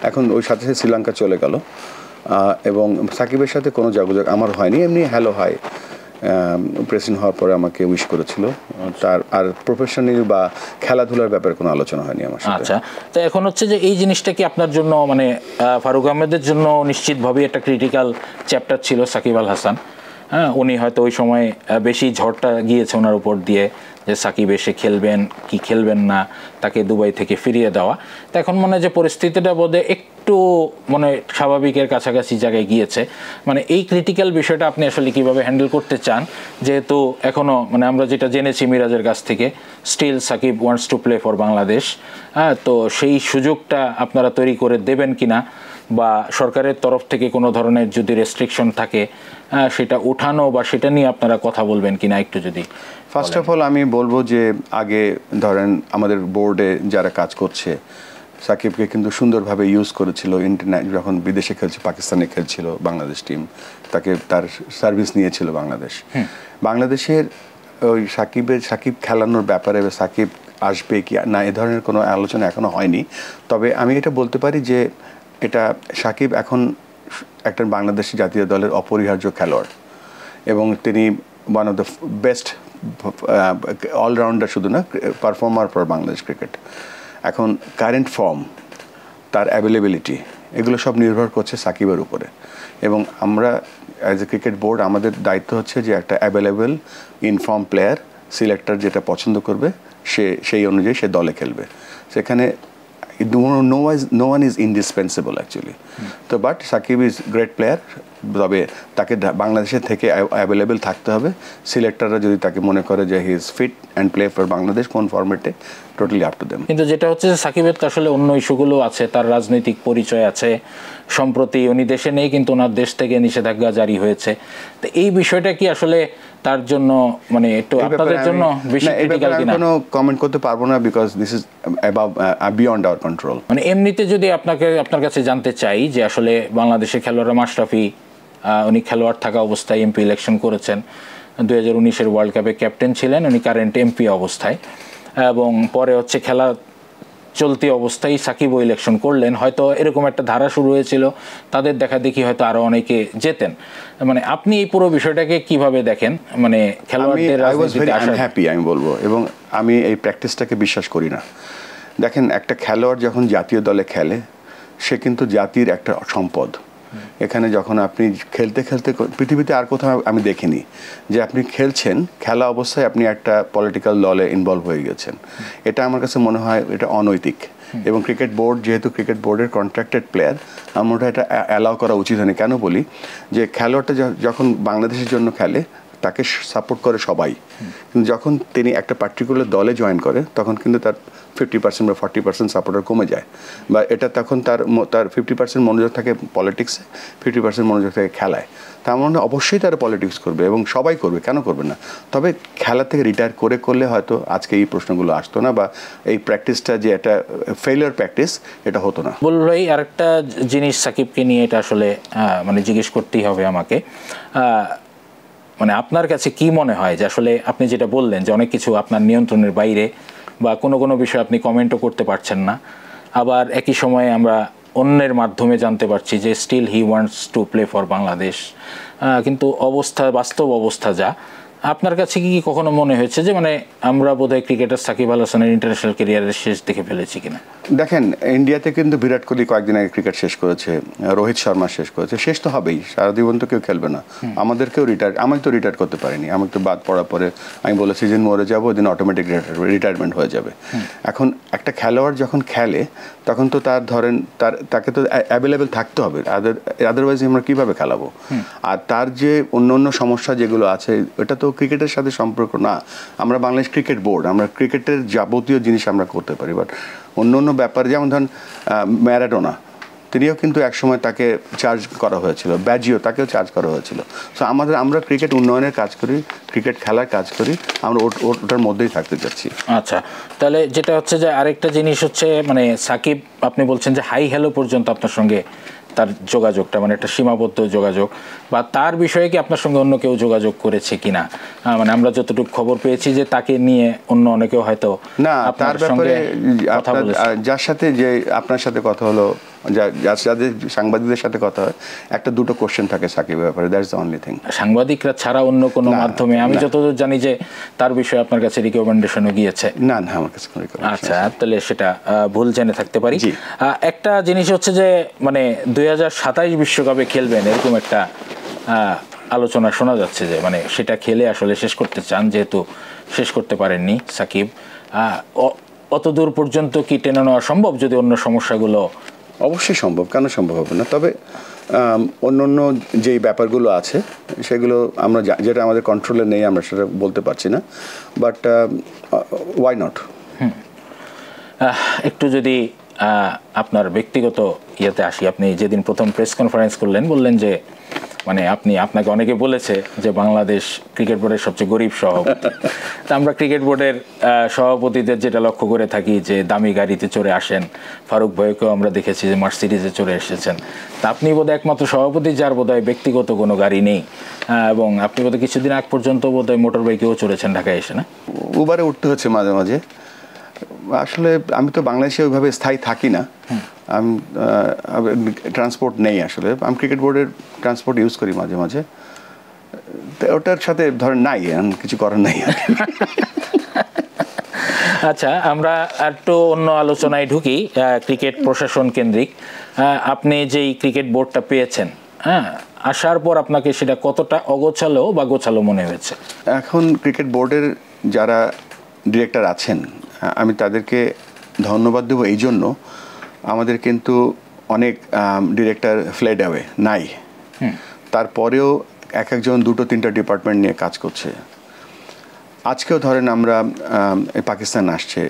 এখন ওই সাথে শ্রীলঙ্কা চলে গেল, এবং সাকিবের সাথে কোনো যোগাযোগ আমার হয়নি। এমনি হ্যালো হাই, প্রেসিডেন্ট হওয়ার পরে আমাকে উইশ করেছিল, তার আর প্রফেশনাল বা খেলাধুলার ব্যাপারে কোনো আলোচনা হয়নি আমার সাথে। আচ্ছা, তো এখন হচ্ছে যে এই জিনিসটা কি আপনার জন্য, মানে ফারুক আহমেদের জন্য নিশ্চিতভাবেই একটা ক্রিটিক্যাল চ্যাপ্টার ছিল সাকিব আল হাসান। হ্যাঁ, উনি হয়তো ওই সময় বেশি ঝড়টা গিয়েছে ওনার উপর দিয়ে, যে সাকিব এসে খেলবেন কি খেলবেন না, তাকে দুবাই থেকে ফিরিয়ে দেওয়া। তো এখন মনে হয় যে পরিস্থিতিটা বোধহয় একটু মানে স্বাভাবিকের কাছাকাছি জায়গায় গিয়েছে, মানে এই ক্রিটিক্যাল বিষয়টা আপনি আসলে কিভাবে হ্যান্ডেল করতে চান, যেহেতু এখনো মানে আমরা যেটা জেনেছি মিরাজের কাছ থেকে still Shakib wants to play for Bangladesh, তো সেই সুযোগটা আপনারা তৈরি করে দেবেন কিনা, বা সরকারের তরফ থেকে কোনো ধরনের যদি রেস্ট্রিকশন থাকে সেটা উঠানো বা সেটা নিয়ে আপনারা কথা বলবেন কিনা একটু যদি। ফার্স্ট অফ অল আমি বলবো যে আগে ধরেন আমাদের বোর্ডে যারা কাজ করছে সাকিবকে কিন্তু সুন্দরভাবে ইউজ করেছিল, ইন্টারনেট যখন বিদেশে খেলছে, পাকিস্তানে খেলছিল বাংলাদেশ টিম, তাকে তার সার্ভিস নিয়েছিল বাংলাদেশ। বাংলাদেশের ওই সাকিব খেলানোর ব্যাপারে সাকিব আসবে কি না এ ধরনের কোনো আলোচনা এখনো হয়নি। তবে আমি এটা বলতে পারি যে এটা সাকিব এখন একটা বাংলাদেশ জাতীয় দলের অপরিহার্য খেলোয়াড় এবং তিনি one of the best allrounder, শুধু না পারফর্মার ফর বাংলাদেশ ক্রিকেট। এখন কারেন্ট ফর্ম, তার অ্যাভেলেবিলিটি, এগুলো সব নির্ভর করছে সাকিবের উপরে। এবং আমরা অ্যাজ এ ক্রিকেট বোর্ড আমাদের দায়িত্ব হচ্ছে যে একটা অ্যাভেলেবেল ইনফর্ম প্লেয়ার, সিলেক্টর যেটা পছন্দ করবে সেই অনুযায়ী সে দলে খেলবে। সেখানে no one is indispensable actually. তো but Shakib is great player, তবে তাকে বাংলাদেশের থেকে অ্যাভেলেবেল থাকতে হবে। সিলেক্টররা যদি তাকে মনে করে যে he is fit and play for Bangladesh কোন ফরম্যাটে, টোটালি আপ টু দেম। কিন্তু যেটা হচ্ছে যে সাকিবের তো আসলে অন্য ইস্যুগুলো আছে, তার রাজনৈতিক পরিচয় আছে, সম্প্রতি উনি দেশে নেই কিন্তু ওনার দেশ থেকে নিষেধাজ্ঞা জারি হয়েছে, তো এই বিষয়টা কি আসলে তার জন্য মানে একটু আপনাদের জন্য বেশি ক্রিটিক্যাল কিনা? কোনো কমেন্ট করতে পারবো না, because this is above beyond our control. মানে এমনিতে যদি আপনার কাছে জানতে চাই যে আসলে বাংলাদেশের খেলোয়াড়রা, মাশরাফি উনি খেলোয়াড় থাকা অবস্থায় এমপি ইলেকশন করেছেন, 2019-এর ওয়ার্ল্ড কাপে ক্যাপ্টেন ছিলেন উনি কারেন্ট এমপি অবস্থায়, এবং পরে হচ্ছে খেলা চলতি অবস্থায় সাকিবও ইলেকশন করলেন। হয়তো এরকম একটা ধারা শুরু হয়েছিল, তাদের দেখা দেখি হয়তো আরো অনেকে যেতেন। মানে আপনি এই পুরো বিষয়টাকে কিভাবে দেখেন? মানে খেলোয়াড়দের রাজনীতিতে আসা, হ্যাপি আমি বলবো, এবং আমি এই প্র্যাকটিসটাকে বিশ্বাস করি না। দেখেন, একটা খেলোয়াড় যখন জাতীয় দলে খেলে সে কিন্তু জাতির একটা সম্পদ। এখানে যখন আপনি খেলতে খেলতে, পৃথিবীতে আর কোথাও আমি দেখিনি যে আপনি খেলছেন, খেলা অবস্থায় আপনি একটা পলিটিক্যাল দলে ইনভলভ হয়ে গেছেন। এটা আমার কাছে মনে হয় এটা অনৈতিক, এবং ক্রিকেট বোর্ড যেহেতু ক্রিকেট বোর্ডের কন্ট্রাক্টেড প্লেয়ার, আমার মনে হয় এটা অ্যালাউ করা উচিত হয়নি। কেন বলি, যে খেলোয়াড়টা যখন বাংলাদেশের জন্য খেলে তাকে সাপোর্ট করে সবাই, কিন্তু যখন তিনি একটা পার্টিকুলার দলে জয়েন করে তখন কিন্তু তার 50% বা 40% সাপোর্টার কমে যায়, বা এটা তখন তার 50% মনোযোগ থাকে পলিটিক্সে, 50% মনোযোগ থাকে খেলায়। তার মানে অবশ্যই তারা পলিটিক্স করবে এবং সবাই করবে, কেন করবে না? তবে খেলা থেকে রিটায়ার করলে হয়তো আজকে এই প্রশ্নগুলো আসতো না, বা এই প্র্যাকটিসটা যে একটা ফেলিওর প্র্যাকটিস এটা হতো না। বলুন ভাই, আরেকটা জিনিস সাকিবকে নিয়ে এটা আসলে মানে জিজ্ঞেস করতেই হবে আমাকে, মানে আপনার কাছে কি মনে হয় যে আসলে আপনি যেটা বললেন যে অনেক কিছু আপনার নিয়ন্ত্রণের বাইরে, বা কোনো বিষয় আপনি কমেন্টও করতে পারছেন না, আবার একই সময়ে আমরা অন্যের মাধ্যমে জানতে পারছি যে still he wants to play for Bangladesh, কিন্তু বাস্তব অবস্থা যা, আপনার কাছে কি কখনো মনে হয়েছে যে মানে আমরা বোধহয় ক্রিকেটার সাকিব আল হাসানের ইন্টারন্যাশনাল ক্যারিয়ারের শেষ দেখে ফেলেছি কিনা? দেখেন, ইন্ডিয়াতে কিন্তু বিরাট কোহলি কয়েকদিন আগে ক্রিকেট শেষ করেছে, রোহিত শর্মা শেষ করেছে, শেষ তো হবেই, সারা জীবন তো কেউ খেলবে না। আমাদেরকেও আমি তো রিটায়ার করতে পারিনি, আমি তো বাদ পড়ার পরে আমি বলে সিজন মরে যাবো, ওই দিন অটোমেটিক রিটায়ারমেন্ট হয়ে যাবে। এখন একটা খেলোয়াড় যখন খেলে তখন তো তাকে তো অ্যাভেলেবেল থাকতে হবে, আদারওয়াইজ আমরা কীভাবে খেলাবো? আর তার যে অন্য সমস্যা যেগুলো আছে এটা তো ক্রিকেটের সাথে সম্পর্ক না। আমরা বাংলাদেশ ক্রিকেট বোর্ড, আমরা ক্রিকেটের যাবতীয় জিনিস আমরা করতে পারি, বাট অন্য ব্যাপারে যেমন ধরেন ম্যারাডোনা, তিনিও কিন্তু একসময় তাকে চার্জ করা হয়েছিল, ব্যাজিও তাকেও চার্জ করা হয়েছিল। সো আমরা ক্রিকেট উন্নয়নের কাজ করি, ক্রিকেট খেলার কাজ করি, আমরা ওটার মধ্যেই থাকতে চাচ্ছি। আচ্ছা, তাহলে যেটা হচ্ছে যে আরেকটা জিনিস হচ্ছে মানে সাকিব, আপনি বলছেন যে হাই হ্যালো পর্যন্ত আপনার সঙ্গে তার যোগাযোগটা মানে একটা সীমাবদ্ধ যোগাযোগ, বা তার বিষয়ে কি আপনার সঙ্গে অন্য কেউ যোগাযোগ করেছে কিনা? মানে আমরা যতটুকু খবর পেয়েছি যে তাকে নিয়ে অন্য অনেকেও হয়তো না, তার ব্যাপারে যার সাথে যে আপনার সাথে কথা হলো, যাদের সাংবাদিকদের সাথে কথা হয়, একটা দুটো কোশ্চেন থাকে সাকিবের ব্যাপারে, দ্যাটস দ্য অনলি থিং। সাংবাদিকরা ছাড়া অন্য কোনো মাধ্যমে আমি যতদূর জানি যে তার বিষয়ে আপনার কাছে রিকমেন্ডেশনও গিয়েছে? না, আমার কাছে কোনো রিকমেন্ডেশন। আচ্ছা, তাহলে সেটা ভুল জেনে থাকতে পারি। একটা জিনিস হচ্ছে যে মানে 2027 বিশ্বকাপে খেলবেন এরকম একটা আলোচনা শোনা যাচ্ছে, যে মানে সেটা খেলে আসলে শেষ করতে চান, যেহেতু শেষ করতে পারেননি সাকিব। অত দূর পর্যন্ত কি টেনে নেওয়া সম্ভব যদি অন্য সমস্যাগুলো অবশ্যই সম্ভব, কেন সম্ভব হবে না। তবে অন্য যেই ব্যাপারগুলো আছে সেগুলো আমরা যেটা আমাদের কন্ট্রোলে নেই আমরা সেটা বলতে পারছি না, বাট ওয়াই নট। একটু যদি আপনার ব্যক্তিগত ইয়েতে আসি, আপনি যেদিন প্রথম প্রেস কনফারেন্স করলেন বললেন যে মানে আপনাকে অনেকে বলেছে যে বাংলাদেশ ক্রিকেট বোর্ডের সবচেয়ে গরিব সভাপতি। তা আমরা ক্রিকেট বোর্ডের সভাপতিদের যেটা লক্ষ্য করে থাকি যে দামি গাড়িতে চড়ে আসেন, ফারুক ভাইকেও আমরা দেখেছি যে মার্সিডিজে চড়ে এসেছেন। তা আপনি বোধহয় একমাত্র সভাপতি যার বোধহয় ব্যক্তিগত কোনো গাড়ি নেই, এবং আপনি বোধহয় কিছুদিন আগ পর্যন্ত বোধহয় মোটর বাইকেও চড়েছেন ঢাকায় এসে, না? উবারে উঠতে হচ্ছে মাঝে মাঝে। আসলে আমি তো বাংলাদেশে ওইভাবে স্থায়ী থাকি না, আমি ট্রান্সপোর্ট নেই আসলে। আমি ক্রিকেট বোর্ডের ট্রান্সপোর্ট ইউজ করি মাঝে মাঝে, ওটার সাথে ধরেন নাই, কিছু করার নাই। আচ্ছা, আমরা একটু অন্য আলোচনায় ঢুকি, ক্রিকেট প্রশাসন কেন্দ্রিক। আপনি যেই ক্রিকেট বোর্ডটা পেয়েছেন, হ্যাঁ, আসার পর আপনাকে সেটা কতটা অগোছালো বা গোছালো মনে হয়েছে? এখন ক্রিকেট বোর্ডের যারা ডিরেক্টর আছেন আমি তাদেরকে ধন্যবাদ দেবো এই জন্য, আমাদের কিন্তু অনেক ডিরেক্টর ফ্লেড অ্যাওয়ে নাই, তারপরেও একজন 2-3টা ডিপার্টমেন্ট নিয়ে কাজ করছে। আজকেও ধরেন আমরা পাকিস্তান আসছে,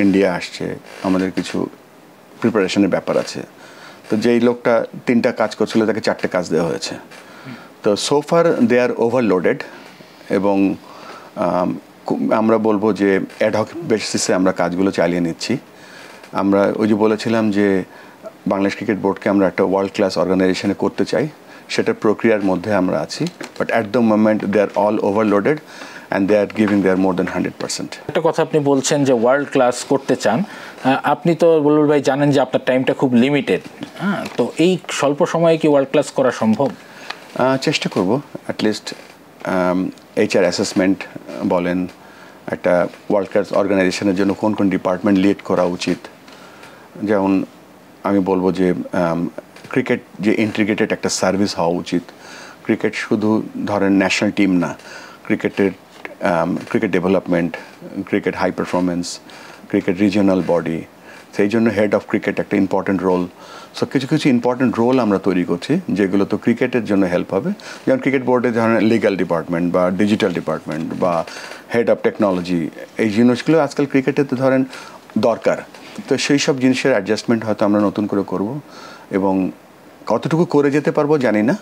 ইন্ডিয়া আসছে, আমাদের কিছু প্রিপারেশনের ব্যাপার আছে, তো যেই লোকটা 3টা কাজ করছিল তাকে 4টে কাজ দেওয়া হয়েছে। তো সোফার দে আর ওভারলোডেড, এবং আমরা বলবো যে অ্যাডহক বেসিসে আমরা কাজগুলো চালিয়ে নিচ্ছি। আমরা ওই যে বলেছিলাম যে বাংলাদেশ ক্রিকেট বোর্ডকে আমরা একটা ওয়ার্ল্ড ক্লাস অর্গানাইজেশনে করতে চাই, সেটার প্রক্রিয়ার মধ্যে আমরা আছি, but at the moment they are all overloaded and they are giving their more than 100%। একটা কথা আপনি বলছেন যে ওয়ার্ল্ড ক্লাস করতে চান, আপনি তো বুলবুল ভাই জানেন যে আপনার টাইমটা খুব লিমিটেড, হ্যাঁ, তো এই স্বল্প সময়ে কি ওয়ার্ল্ড ক্লাস করা সম্ভব? চেষ্টা করব। অ্যাটলিস্ট HR অ্যাসেসমেন্ট বলেন, একটা ওয়ার্ল্ড ক্লাস অর্গানাইজেশনের জন্য কোন কোন ডিপার্টমেন্ট লিড করা উচিত, যেমন আমি বলবো যে ক্রিকেট যে ইন্টিগ্রেটেড একটা সার্ভিস হওয়া উচিত। ক্রিকেট শুধু ধরেন ন্যাশনাল টিম না, cricket development, cricket high performance, cricket regional body, সেই জন্য হেড অফ ক্রিকেট একটা ইম্পর্টেন্ট রোল। সো কিছু কিছু ইম্পর্টেন্ট রোল আমরা তৈরি করছি যেগুলো তো ক্রিকেটের জন্য হেল্প হবে, যেমন ক্রিকেট বোর্ডে ধরেন লিগ্যাল ডিপার্টমেন্ট বা ডিজিটাল ডিপার্টমেন্ট বা হেড অফ টেকনোলজি, এই জিনিসগুলো আজকাল ক্রিকেটেতে ধরেন দরকার। তো সেই সব জিনিসের অ্যাডজাস্টমেন্ট হয়তো আমরা নতুন করে করব, এবং কতটুকু করে যেতে পারবো জানি না,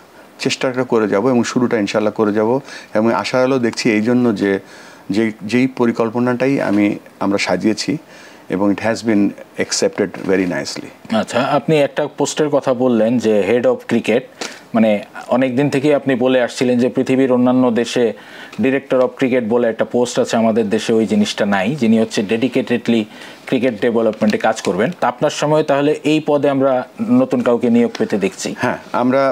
চেষ্টাটা করে যাব এবং শুরুটা ইনশাল্লাহ করে যাব। এবং আশা হলো দেখছি এই জন্য যে যেই পরিকল্পনাটাই আমরা সাজিয়েছি এবং it has been accepted very nicely. আচ্ছা, আপনি একটা পোস্টের কথা বললেন যে হেড অফ ক্রিকেট, মানে অনেক দিন থেকেই আপনি বলে আসছিলেন যে পৃথিবীর অন্যান্য দেশে ডিরেক্টর অফ ক্রিকেট বলে একটা পোস্ট আছে, আমাদের দেশে ওই জিনিসটা নাই, যিনি হচ্ছে ডেডিকেটেডলি ক্রিকেট ডেভেলপমেন্টে কাজ করবেন। তা আপনার সময় তাহলে এই পদে আমরা নতুন কাউকে নিয়োগ পেতে দেখছি? হ্যাঁ, আমরা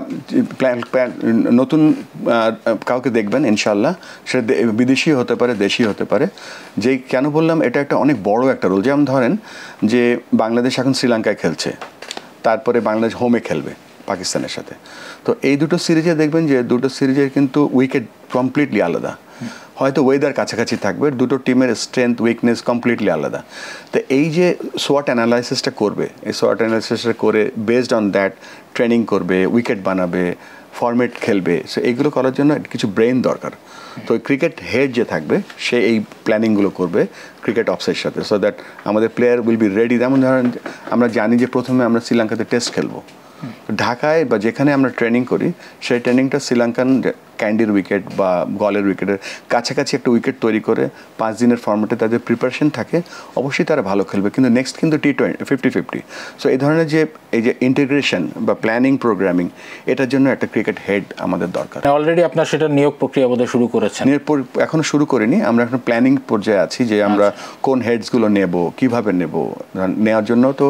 নতুন কাউকে দেখবেন ইনশাল্লাহ, সেটা বিদেশি হতে পারে, দেশি হতে পারে। যেই কেন বললাম এটা একটা অনেক বড় একটা রোল, যেমন ধরেন যে বাংলাদেশ এখন শ্রীলঙ্কায় খেলছে, তারপরে বাংলাদেশ হোমে খেলবে পাকিস্তানের সাথে। তো এই দুটো সিরিজে দেখবেন যে দুটো সিরিজের কিন্তু উইকেট কমপ্লিটলি আলাদা, হয়তো ওয়েদার কাছাকাছি থাকবে, দুটো টিমের স্ট্রেংথ উইকনেস কমপ্লিটলি আলাদা। তো এই যে সোয়াট অ্যানালাইসিসটা করবে, এই সোয়াট অ্যানালাইসিসটা করে বেসড অন দ্যাট ট্রেনিং করবে, উইকেট বানাবে, ফরম্যাট খেলবে, সো এইগুলো করার জন্য কিছু ব্রেন দরকার। তো ক্রিকেট হেড যে থাকবে সে এই প্ল্যানিংগুলো করবে ক্রিকেট অফসের সাথে, সো দ্যাট আমাদের প্লেয়ার উইল বি রেডি। যেমন ধরেন আমরা জানি যে প্রথমে আমরা শ্রীলঙ্কাতে টেস্ট খেলবো, ঢাকায় বা যেখানে আমরা ট্রেনিং করি সেই ট্রেনিংটা শ্রীলঙ্কান ক্যান্ডির উইকেট বা গলের উইকেটের কাছাকাছি একটা উইকেট তৈরি করে 5 দিনের ফর্মেটে তাদের প্রিপারেশন থাকে, অবশ্যই তারা ভালো খেলবে, কিন্তু নেক্সট কিন্তু T20 50-50। সো এই ধরনের যে এই যে ইন্টিগ্রেশন বা প্ল্যানিং প্রোগ্রামিং, এটার জন্য একটা ক্রিকেট হেড আমাদের দরকার। অলরেডি আপনার সেটা নিয়োগ প্রক্রিয়া বোধহয় শুরু করেছেন? এখনো শুরু করিনি, আমরা এখন প্ল্যানিং পর্যায়ে আছি যে আমরা কোন হেডসগুলো নেব, কিভাবে নেব, নেওয়ার জন্য তো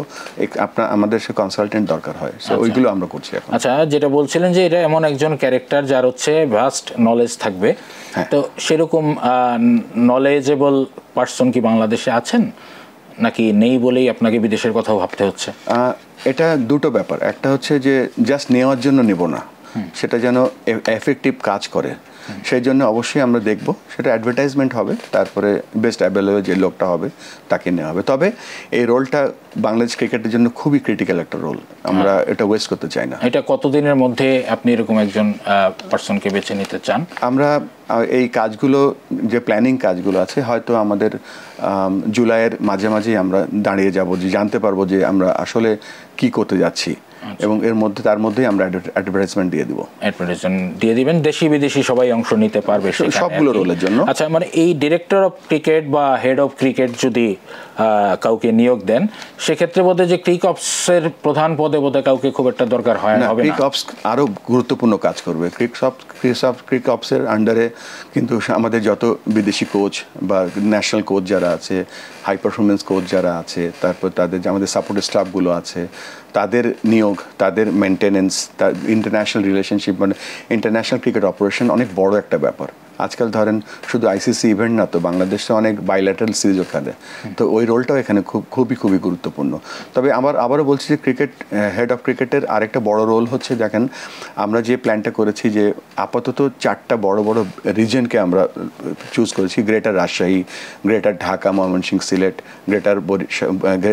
আমাদের সে কনসালটেন্ট দরকার হয়, সো ওইগুলো আমরা করছি এখন। আচ্ছা, যেটা বলছিলেন যে এটা এমন একজন ক্যারেক্টার যার হচ্ছে ভাস্ট নলেজ থাকবে, তো সেরকম নলেজেবল পার্সন কি বাংলাদেশে আছেন নাকি নেই বলেই আপনাকে বিদেশের কথাও ভাবতে হচ্ছে? এটা দুটো ব্যাপার, একটা হচ্ছে যে জাস্ট নেওয়ার জন্য নেব না, সেটা যেন এফেক্টিভ কাজ করে। সেই জন্য অবশ্যই আমরা দেখব, সেটা অ্যাডভার্টাইজমেন্ট হবে, তারপরে বেস্ট অ্যাভেলেবল যে লোকটা হবে তাকে নেওয়া হবে। তবে এই রোলটা বাংলাদেশ ক্রিকেটের জন্য খুবই ক্রিটিক্যাল একটা রোল, আমরা এটা ওয়েস্ট করতে চাই না। এটা কতদিনের মধ্যে আপনি এরকম একজন পার্সনকে বেছে নিতে চান? আমরা এই কাজগুলো, যে প্ল্যানিং কাজগুলো আছে, হয়তো আমাদের জুলাইয়ের মাঝামাঝি আমরা দাঁড়িয়ে যাব, যে জানতে পারবো যে আমরা আসলে কি করতে যাচ্ছি, এবং এর মধ্যে তার মধ্যেই আমরা অ্যাডভার্টাইজমেন্ট দিয়ে দিব। অ্যাডভার্টাইজমেন্ট দিয়ে দিবেন, দেশি বিদেশি সবাই অংশ নিতে পারবে সবগুলো রোলের জন্য। আচ্ছা, মানে এই ডিরেক্টর অফ ক্রিকেট বা হেড অফ ক্রিকেট যদি কাউকে নিয়োগ দেন, সেক্ষেত্রে বোধহয় যে ক্রিক অপসের প্রধান পদে বোধহয় কাউকে খুব একটা দরকার হয় না, হবে না? ক্রিক অপস আরও গুরুত্বপূর্ণ কাজ করবে। ক্রিক অপসের আন্ডারে কিন্তু আমাদের যত বিদেশি কোচ বা ন্যাশনাল কোচ যারা আছে, হাই পারফরমেন্স কোচ যারা আছে, তারপর তাদের যে আমাদের সাপোর্টের স্টাফগুলো আছে, তাদের নিয়োগ, তাদের মেনটেনেন্স, তার ইন্টারন্যাশনাল রিলেশনশিপ, মানে ইন্টারন্যাশনাল ক্রিকেট অপারেশন অনেক বড় একটা ব্যাপার। আজকাল ধরেন শুধু আইসিসি ইভেন্ট না, তো বাংলাদেশে অনেক বাইল্যাটারাল সিরিজও খেলে, তো ওই রোলটাও এখানে খুবই গুরুত্বপূর্ণ। তবে আবারও বলছি যে হেড অফ ক্রিকেটের আরেকটা বড় রোল হচ্ছে, দেখেন আমরা যে প্ল্যানটা করেছি, যে আপাতত 4টা বড় রিজনকে আমরা চুজ করেছি: greater Rajshahi, greater Dhaka, Mymensingh, Sylhet,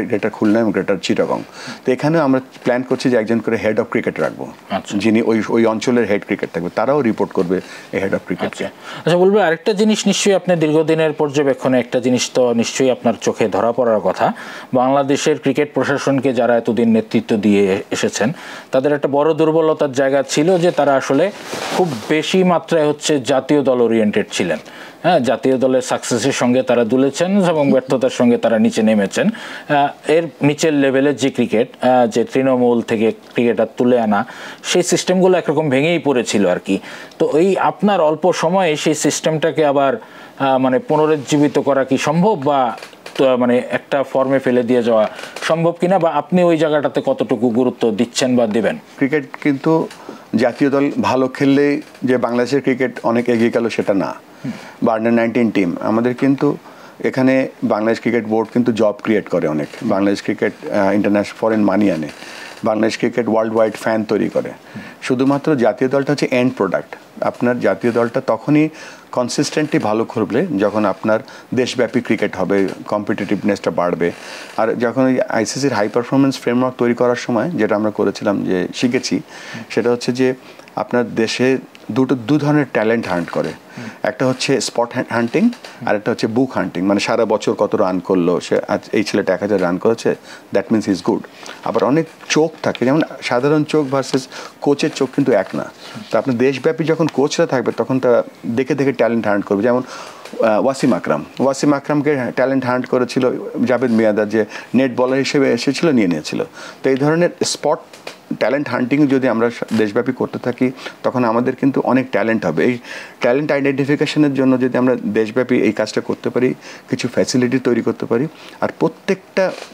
greater Khulna এবং গ্রেটার চিটাগং। তো এখানেও আমরা প্ল্যান করছি যে একজন করে হেড অফ ক্রিকেট রাখবো, যিনি ওই অঞ্চলের হেড ক্রিকেট থাকবে, তারাও রিপোর্ট করবে এই হেড অফ ক্রিকেটকে। আচ্ছা, বলবো আরেকটা জিনিস, নিশ্চয়ই আপনি দীর্ঘদিনের পর্যবেক্ষণে একটা জিনিস তো নিশ্চয়ই আপনার চোখে ধরা পড়ার কথা, বাংলাদেশের ক্রিকেট প্রশাসনকে যারা এতদিন নেতৃত্ব দিয়ে এসেছেন, তাদের একটা বড় দুর্বলতার জায়গা ছিল যে তারা আসলে খুব বেশি মাত্রায় জাতীয় দল ওরিয়েন্টেড ছিলেন। হ্যাঁ, জাতীয় দলের সাকসেসের সঙ্গে তারা দুলেছেন এবং ব্যর্থতার সঙ্গে তারা নিচে নেমেছেন। এর নিচের লেভেলের যে ক্রিকেট, যে তৃণমূল থেকে ক্রিকেটার তুলে আনা, সেই সিস্টেমগুলো একরকম ভেঙেই পড়েছিল আর কি। তো এই আপনার অল্প সময়ে সেই সিস্টেমটাকে আবার মানে পুনরুজ্জীবিত করা কি সম্ভব, বা মানে একটা ফর্মে ফেলে দিয়ে যাওয়া সম্ভব কিনা, বা আপনি ওই জায়গাটাতে কতটুকু গুরুত্ব দিচ্ছেন বা দেবেন? ক্রিকেট কিন্তু জাতীয় দল ভালো খেললেই যে বাংলাদেশের ক্রিকেট অনেক এগিয়ে গেল সেটা না, বা আন্ডার-19 টিম আমাদের কিন্তু এখানে বাংলাদেশ ক্রিকেট বোর্ড কিন্তু জব ক্রিয়েট করে অনেক, বাংলাদেশ ক্রিকেট ইন্টারন্যাশনাল ফরেন মানি আনে, Bangladesh cricket world wide fan তৈরি করে। শুধুমাত্র জাতীয় দলটা হচ্ছে এন্ড প্রোডাক্ট। আপনার জাতীয় দলটা তখনই কনসিস্টেন্টলি ভালো করবে যখন আপনার দেশব্যাপী ক্রিকেট হবে, কম্পিটিটিভনেসটা বাড়বে। আর যখন আইসিসির হাই পারফরমেন্স ফ্রেমওয়ার্ক তৈরি করার সময় যেটা আমরা করেছিলাম, যে শিখেছি, সেটা হচ্ছে যে আপনার দেশে দু ধরনের ট্যালেন্ট হান্ট করে। একটা হচ্ছে স্পট হান্টিং, আর একটা হচ্ছে বুক হান্টিং, মানে সারা বছর কত রান করলো সে, এই ছেলেটা 1000 রান করেছে, দ্যাট মিনস ইজ গুড। আবার অনেক চোখ থাকে, যেমন সাধারণ চোখ ভার্সেস কোচের চোখ কিন্তু এক না। তো আপনার দেশব্যাপী যখন কোচরা থাকবে তখন তারা দেখে ট্যালেন্ট হান্ট করবে। যেমন ওয়াসিম আকরামকে ট্যালেন্ট হান্ট করেছিল জাভেদ মিয়াঁদাদ, যে নেট বলার হিসেবে এসেছিল, নিয়েছিল। তো এই ধরনের স্পট ট্যালেন্ট হান্টিং যদি আমরা দেশব্যাপী করতে থাকি, তখন আমাদের কিন্তু অনেক ট্যালেন্ট হবে। এই ট্যালেন্ট আইডেন্টিফিকেশনের জন্য যদি আমরা দেশব্যাপী এই কাজটা করতে পারি, কিছু ফ্যাসিলিটি তৈরি করতে পারি, আর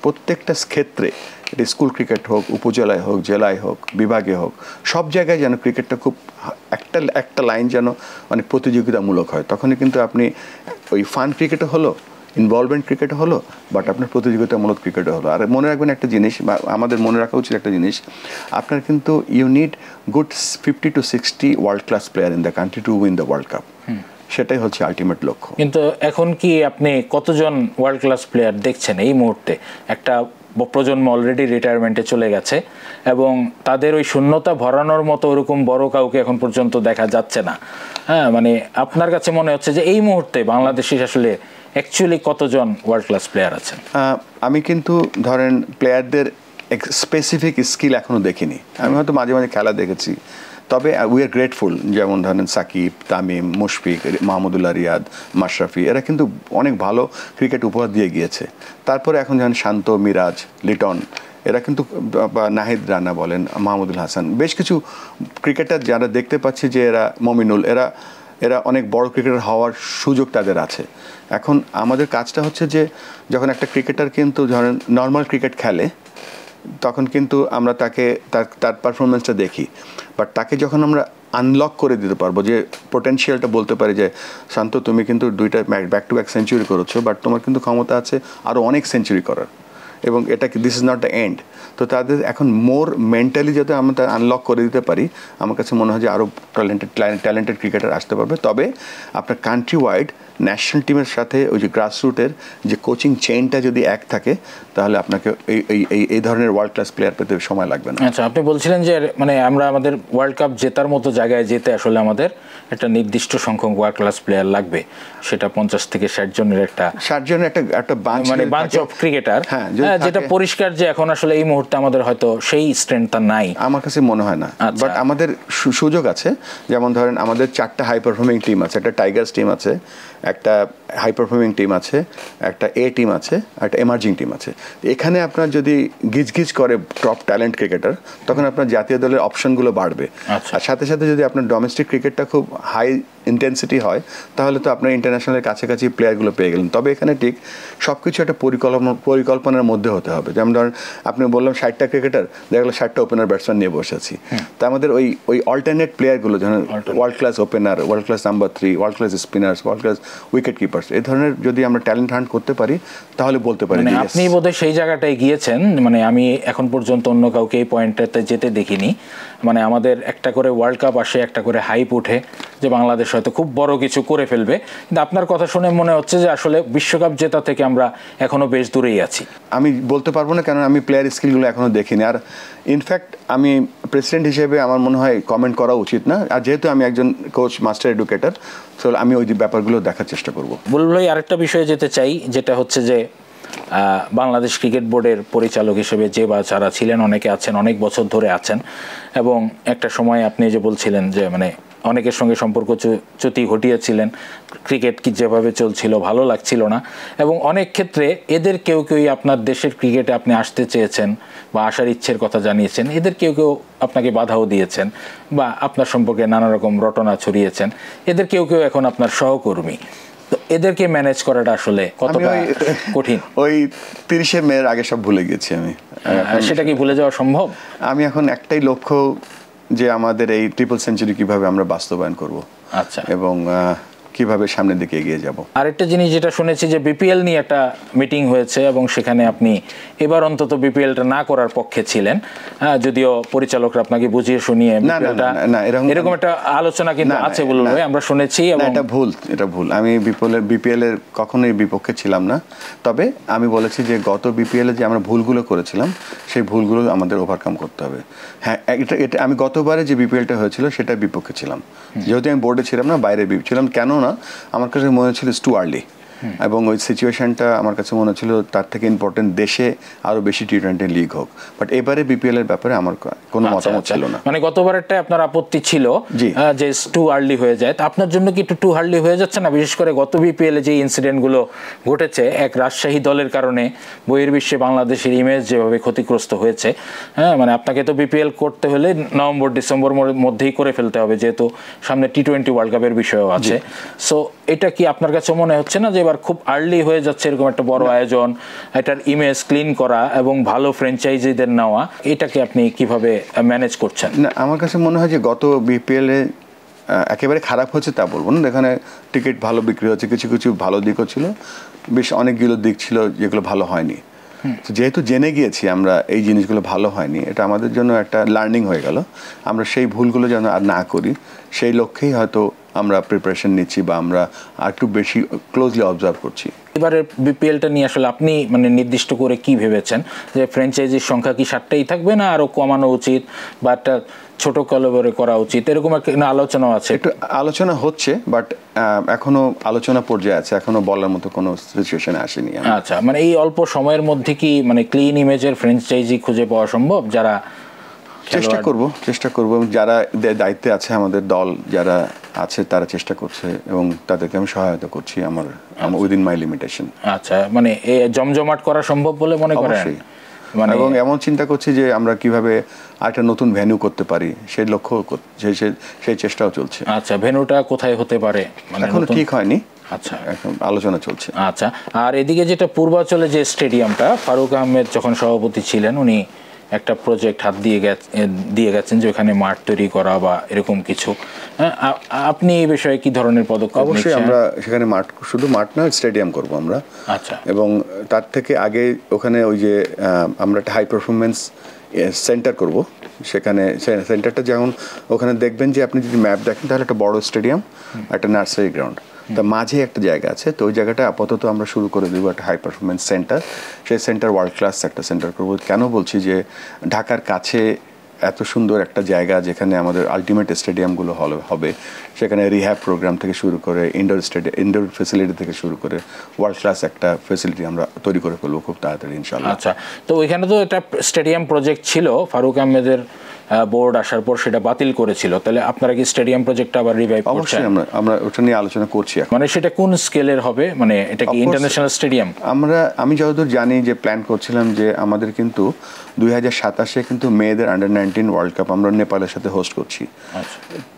প্রত্যেকটা ক্ষেত্রে, এটা স্কুল ক্রিকেট হোক, উপজেলায় হোক, জেলায় হোক, বিভাগে হোক, সব জায়গায় যেন ক্রিকেটটা খুব একটা লাইন যেন অনেক প্রতিযোগিতামূলক হয়, তখনই কিন্তু আপনি ওই ফান ক্রিকেটও হলো, ইনভলভমেন্ট ক্রিকেট হলো, বাট আপনার প্রতিযোগিতামূলক ক্রিকেট হলো। আর মনে রাখবেন একটা জিনিস, বা আমাদের মনে রাখা উচিত একটা জিনিস, আপনার কিন্তু you need good 50 to 60 world class player in the country to win the world cup. সেটাই হচ্ছে আলটিমেট লক্ষ্য। কিন্তু এখন কি আপনি কতজন ওয়ার্ল্ড ক্লাস প্লেয়ার দেখছেন এই মুহূর্তে? একটা প্রজন্ম অলরেডি রিটায়ারমেন্টে চলে গেছে এবং তাদের ওই শূন্যতা ভরানোর মতো ওরকম বড় কাউকে এখন পর্যন্ত দেখা যাচ্ছে না। হ্যাঁ, মানে আপনার কাছে মনে হচ্ছে যে এই মুহূর্তে বাংলাদেশে আসলে অ্যাকচুয়ালি কতজন ওয়ার্ল্ড ক্লাস প্লেয়ার আছেন? আমি কিন্তু ধরেন প্লেয়ারদের স্পেসিফিক স্কিল এখনও দেখিনি। আমি হয়তো মাঝে মাঝে খেলা দেখেছি, তবে উই আর গ্রেটফুল। যেমন ধরেন সাকিব, তামিম, মুশফিক, মাহমুদুল্লাহ রিয়াদ, মাশরাফি, এরা কিন্তু অনেক ভালো ক্রিকেট উপহার দিয়ে গিয়েছে। তারপরে এখন যেমন শান্ত, মিরাজ, লিটন, এরা কিন্তু, বা নাহিদ রানা বলেন, মাহমুদুল হাসান, বেশ কিছু ক্রিকেটার যারা দেখতে পাচ্ছি যে এরা, মমিনুল, এরা অনেক বড় ক্রিকেটার হওয়ার সুযোগ তাদের আছে। এখন আমাদের কাজটা হচ্ছে যে যখন একটা ক্রিকেটার কিন্তু ধরেন নর্মাল ক্রিকেট খেলে, তখন কিন্তু আমরা তার পারফরমেন্সটা দেখি, বাট তাকে যখন আমরা আনলক করে দিতে পারবো, যে পোটেনশিয়ালটা বলতে পারি যে শান্ত, তুমি কিন্তু 2টা ব্যাক টু ব্যাক সেঞ্চুরি করেছো, বাট তোমার কিন্তু ক্ষমতা আছে আরও অনেক সেঞ্চুরি করার, এবং এটা this is not the end. তো তাদের এখন মোর মেন্টালি যাতে আমরা আনলক করে দিতে পারি, আমার কাছে মনে হয় যে আরও ট্যালেন্টেড ক্রিকেটার আসতে পারবে। তবে আপনার কান্ট্রি ওয়াইড ন্যাশনাল টিমের সাথে ওই যে গ্রাসরুটের যে কোচিং চেইনটা যদি এক থাকে, তাহলে আপনাকে এই ধরনের ওয়ার্ল্ড ক্লাস প্লেয়ার পেতে সময় লাগবে না। আচ্ছা, আপনি বলছিলেন যে মানে আমরা আমাদের ওয়ার্ল্ড কাপ জেতার মতো জায়গায় যেতে আসলে আমাদের একটা নির্দিষ্ট সংখ্যক ওয়ার্ল্ড ক্লাস প্লেয়ার লাগবে, সেটা 50 থেকে 60 জনের একটা 60 জনের একটা মানে বাঞ্চ অফ ক্রিকেটার, যেটা পরিষ্কার যে এখন আসলে এই মুহূর্তে আমাদের হয়তো সেই স্ট্রেংথটা নাই, আমার কাছে মনে হয় না। বাট আমাদের সুযোগ আছে, যেমন ধরেন আমাদের 4টা হাই পারফর্মিং টিম আছে, একটা টাইগার্স টিম আছে, একটা হাই পারফর্মিং টিম আছে, একটা এ টিম আছে, একটা এমার্জিং টিম আছে। এখানে আপনার যদি গিজগিজ করে টপ ট্যালেন্ট ক্রিকেটার, তখন আপনার জাতীয় দলের অপশনগুলো বাড়বে। আর সাথে সাথে যদি আপনার ডোমেস্টিক ক্রিকেটটা খুব হাই ইন্টেন্সিটি হয়, তাহলে তো আপনার ইন্টারন্যাশনালের কাছাকাছি প্লেয়ারগুলো পেয়ে গেলেন। তবে এখানে ঠিক সব কিছু একটা পরিকল্পনার মধ্যে হতে হবে। যেমন ধরেন আপনি বললাম 60টা ক্রিকেটার, দেখা গেলো 60টা ওপেনার ব্যাটসম্যান নিয়ে বসে আছি। তা আমাদের ওই অল্টারনেট প্লেয়ারগুলো, যেমন world class opener, world class number 3, world class spinners, world class wicket keepers, এই ধরনের যদি আমরা ট্যালেন্ট হান্ট করতে পারি, তাহলে বলতে পারি আপনি বোধহয় সেই জায়গাটায় গিয়েছেন। মানে আমি এখন পর্যন্ত অন্য কাউকে এই পয়েন্টটাতে যেতে দেখিনি। মানে আমাদের একটা করে ওয়ার্ল্ড কাপ আসে, একটা করে হাইপ উঠে যে বাংলাদেশ হয়তো খুব বড় কিছু করে ফেলবে, কিন্তু আপনার কথা শুনে মনে হচ্ছে যে আসলে বিশ্বকাপ জেতা থেকে আমরা এখনো বেশ দূরেই আছি। আমি বলতে পারবো না, কারণ আমি প্লেয়ার স্কিলগুলো এখনো দেখিনি। আর ইনফ্যাক্ট আমি প্রেসিডেন্ট হিসেবে আমার মনে হয় কমেন্ট করা উচিত না। আর যেহেতু আমি একজন কোচ, মাস্টার এডুকেটর, তো আমি ওই ব্যাপারগুলো দেখার চেষ্টা করবো। বুলবুল ভাই, আরেকটা বিষয়ে যেতে চাই, যেটা হচ্ছে যে বাংলাদেশ ক্রিকেট বোর্ডের পরিচালক হিসেবে যে বা যারা ছিলেন, অনেকে আছেন, অনেক বছর ধরে আছেন, এবং একটা সময় আপনি যে বলছিলেন যে মানে অনেকের সঙ্গে সম্পর্ক চ্যুতি ঘটিয়েছিলেন, ক্রিকেট কি যেভাবে চলছিল ভালো লাগছিল না, এবং অনেক ক্ষেত্রে এদের কেউ কেউই আপনার দেশের ক্রিকেটে আপনি আসতে চেয়েছেন বা আসার ইচ্ছের কথা জানিয়েছেন, এদের কেউ কেউ আপনাকে বাধাও দিয়েছেন বা আপনার সম্পর্কে নানা রকম রটনা ছড়িয়েছেন, এদের কেউ কেউ এখন আপনার সহকর্মী। তো এদেরকে ম্যানেজ করাটা আসলে কতটা কঠিন? ওই 30শে মের আগে সব ভুলে গেছি আমি। সেটা কি ভুলে যাওয়া সম্ভব? আমি এখন একটাই লক্ষ্য, যে আমাদের এই ট্রিপল সেঞ্চুরি কিভাবে আমরা বাস্তবায়ন করব, আচ্ছা, এবং কিভাবে সামনের দিকে এগিয়ে যাব। আরেকটা জিনিস যেটা শুনেছি যে বিপিএল নিয়ে একটা মিটিং হয়েছে, এবং সেখানে আপনি এবার অন্তত বিপিএলটা না করার পক্ষে ছিলেন, যদিও পরিচালকরা আপনাকে বুঝিয়ে শুনিয়ে এরকম একটা আলোচনা কিন্তু আছে বলে আমরা শুনেছি। এটা ভুল। আমি বিপিএল এর কখনোই বিপক্ষে ছিলাম না। তবে আমি বলেছি যে গত বিপিএল এ যে আমরা ভুলগুলো করেছিলাম, সেই ভুলগুলো আমাদের ওভারকাম করতে হবে। হ্যাঁ, এটা আমি গতবারে যে বিপিএলটা হয়েছিল সেটার বিপক্ষে ছিলাম, যেহেতু আমি বোর্ডে ছিলাম না, বাইরে ছিলাম। কেন না, আমার কাছে মনে হচ্ছিল টু আর্লি, এবং ওই সিচুয়েশনটা আমার কাছে মনে হচ্ছিল তার থেকে ইম্পর্টেন্ট দেশে আরো বেশি টি-20 লিগ হোক। বাট এবারে বিপিএল এর ব্যাপারে আমার কোনো মতামত ছিল না। মানে গতবারেরটা আপনার আপত্তি ছিল যে টু আর্লি হয়ে যায়, আপনার জন্য কি একটু টু আর্লি হয়ে যাচ্ছে না? বিশেষ করে গত বিপিএল এ যে ইনসিডেন্টগুলো ঘটেছে, এক রাজশাহী দলের কারণে বহির্বিশ্বে বাংলাদেশের ইমেজ যেভাবে ক্ষতিগ্রস্ত হয়েছে, হ্যাঁ, মানে আপনাকে তো বিপিএল করতে হলে নভেম্বর ডিসেম্বর মধ্যেই করে ফেলতে হবে, যেহেতু সামনে টি-20 ওয়ার্ল্ড কাপের বিষয়ও আছে। সো এটা কি আপনার কাছে মনে হচ্ছে না যে এবার খুব আর্লি হয়ে যাচ্ছে এরকম একটা বড় আয়োজন, এটার ইমেজ ক্লিন করা এবং ভালো ফ্র্যাঞ্চাইজিদের নেওয়া, এটাকে আপনি কিভাবে ম্যানেজ করছেন? না, আমার কাছে মনে হয় যে গত বিপিএল এ একেবারে খারাপ হচ্ছে তা বলবো না। এখানে টিকিট ভালো বিক্রি হচ্ছে, কিছু কিছু ভালো দিকও ছিল, বেশ অনেকগুলো দিক ছিল যেগুলো ভালো হয়নি। যেহেতু জেনে গিয়েছি আমরা এই জিনিসগুলো ভালো হয়নি, এটা আমাদের জন্য একটা লার্নিং হয়ে গেল। আমরা সেই ভুলগুলো যেন আর না করি, সেই লক্ষ্যেই হয়তো আমরা প্রিপারেশন নিচ্ছি বা আমরা আর একটু বেশি ক্লোজলি অবজার্ভ করছি। এবারে বিপিএলটা নিয়ে আসলে আপনি মানে নির্দিষ্ট করে কি ভেবেছেন, যে ফ্র্যাঞ্চাইজির সংখ্যা কি 7টাই থাকবে না আরো কমানো উচিত বা একটা ছোট কলবরে করা উচিত, এরকম একটা আলোচনা আছে? একটু আলোচনা হচ্ছে, বাট এখনো আলোচনা পর্যায়ে আছে, এখনো বলার মতো কোনো সিচুয়েশনে আসেনি। আচ্ছা, মানে এই অল্প সময়ের মধ্যে কি মানে ক্লিন ইমেজের ফ্র্যাঞ্চাইজি খুঁজে পাওয়া সম্ভব? যারা চেষ্টা করব যারা দায়িত্বে আছে, আমাদের দল যারা আছে তারা চেষ্টা করছে এবং তাদেরকে আমি সহায়তা করছি আমার উইদিন মাই লিমিটেশন। আচ্ছা, মানে জমজমাট করা সম্ভব বলে মনে করেন? এবং এমন চিন্তা করছি যে আমরা কিভাবে একটা নতুন ভেন্যু করতে পারি, সেই লক্ষ্য, সেই চেষ্টাও চলছে। আচ্ছা, ভেন্যুটা কোথায় হতে পারে মানে এখনো ঠিক হয়নি। আচ্ছা, এখন আলোচনা চলছে। আচ্ছা, আর এদিকে যেটা পূর্বাঞ্চলে যে স্টেডিয়ামটা, ফারুক আহমেদ যখন সভাপতি ছিলেন উনি একটা প্রজেক্ট হাত দিয়ে গেছেন যে ওখানে মাঠ তৈরি করা বা এরকম কিছু, আপনি এই বিষয়ে কি ধরনের পদক্ষেপ নিচ্ছেন? অবশ্যই আমরা সেখানে শুধু মাঠ না, স্টেডিয়াম করব আমরা। আচ্ছা। এবং তার থেকে আগে ওখানে ওই যে আমরা একটা হাই পারফরমেন্স সেন্টার করব। সেখানে সেন্টারটা যেমন ওখানে দেখবেন যে আপনি যদি ম্যাপ দেখেন তাহলে একটা বড় স্টেডিয়াম, একটা নার্সারি গ্রাউন্ড, তার মাঝে একটা জায়গা আছে। তো ওই জায়গাটা আপাতত আমরা শুরু করে দেবো একটা হাই পারফরমেন্স সেন্টার। সেই সেন্টার ওয়ার্ল্ড ক্লাস একটা সেন্টার করবো। কেন বলছি যে ঢাকার কাছে এত সুন্দর একটা জায়গা যেখানে আমাদের আলটিমেট স্টেডিয়ামগুলো হবে, সেখানে রিহ্যাব প্রোগ্রাম থেকে শুরু করে ইনডোর ফেসিলিটি থেকে শুরু করে ওয়ার্ল্ড ক্লাস একটা ফেসিলিটি আমরা তৈরি করে ফেলবো খুব তাড়াতাড়ি ইনশাআল্লাহ। আচ্ছা, তো ওইখানে তো একটা স্টেডিয়াম প্রজেক্ট ছিল, ফারুক আহমেদের বোর্ড আসার পর সেটা বাতিল করেছিল, তাহলে আপনারা কি স্টেডিয়াম প্রজেক্টটা আবার রিভাইভ করছেন? অবশ্যই আমরা ওটা নিয়ে আলোচনা করছি এখন। মানে সেটা কোন স্কেলের হবে, মানে এটা কি ইন্টারন্যাশনাল স্টেডিয়াম? আমি যতদূর জানি যে প্ল্যান করছিলাম যে আমাদের কিন্তু 2027-এ কিন্তু মেয়েদের আন্ডার-19 ওয়ার্ল্ড কাপ আমরা নেপালের সাথে হোস্ট করছি।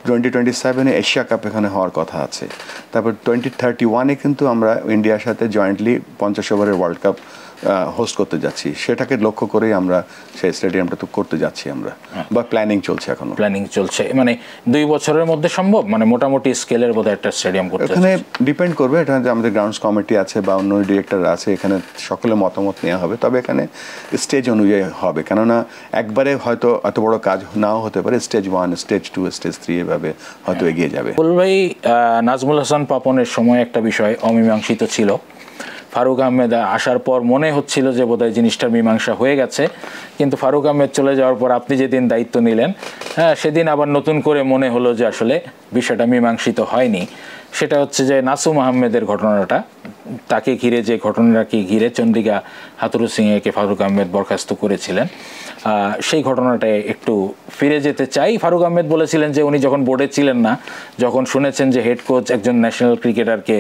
2027-এ এশিয়া কাপ এখানে হওয়ার কথা আছে। তারপর 2031-এ কিন্তু আমরা ইন্ডিয়ার সাথে জয়েন্টলি 50 ওভারের ওয়ার্ল্ড কাপ হোস্ট করতে যাচ্ছি। সেটাকে লক্ষ্য করেই আমরা সেই স্টেডিয়ামটা তো করতে যাচ্ছি আমরা, বা প্ল্যানিং চলছে এখনো। প্ল্যানিং চলছে, মানে 2 বছরের মধ্যে সম্ভব, মানে মোটামুটি স্কেলের বোধহয় একটা স্টেডিয়াম করতে। এখানে ডিপেন্ড করবে, এটা আমাদের গ্রাউন্ডস কমিটি আছে বা অন্য ডিরেক্টর আছে, এখানে সকলের মতামত নেওয়া হবে। তবে এখানে স্টেজ অনুযায়ী হবে, কেননা একবারে হয়তো এত বড় কাজ নাও হতে পারে। স্টেজ 1, স্টেজ 2, স্টেজ 3 এভাবে হয়তো এগিয়ে যাবে। ভাই, নাজমুল হাসান পাপনের সময় একটা বিষয় অমীমাংসিত ছিল। ফারুক আহমেদ আসার পর মনে হচ্ছিল যে বোধহয় জিনিসটার মীমাংসা হয়ে গেছে, কিন্তু ফারুক আহমেদ চলে যাওয়ার পর আপনি যেদিন দায়িত্ব নিলেন, সেদিন আবার নতুন করে মনে হলো যে আসলে বিষয়টা মীমাংসিত হয়নি। সেটা হচ্ছে যে নাসুম আহমেদের ঘটনাটা, তাকে ঘিরে যে ঘটনাটাকে ঘিরে চন্দ্রিকা হাতুরু সিংকে ফারুক আহমেদ বরখাস্ত করেছিলেন, সেই ঘটনাটায় একটু ফিরে যেতে চাই। ফারুক আহমেদ বলেছিলেন যে উনি যখন বোর্ডে ছিলেন না, যখন শুনেছেন যে হেড কোচ একজন ন্যাশনাল ক্রিকেটারকে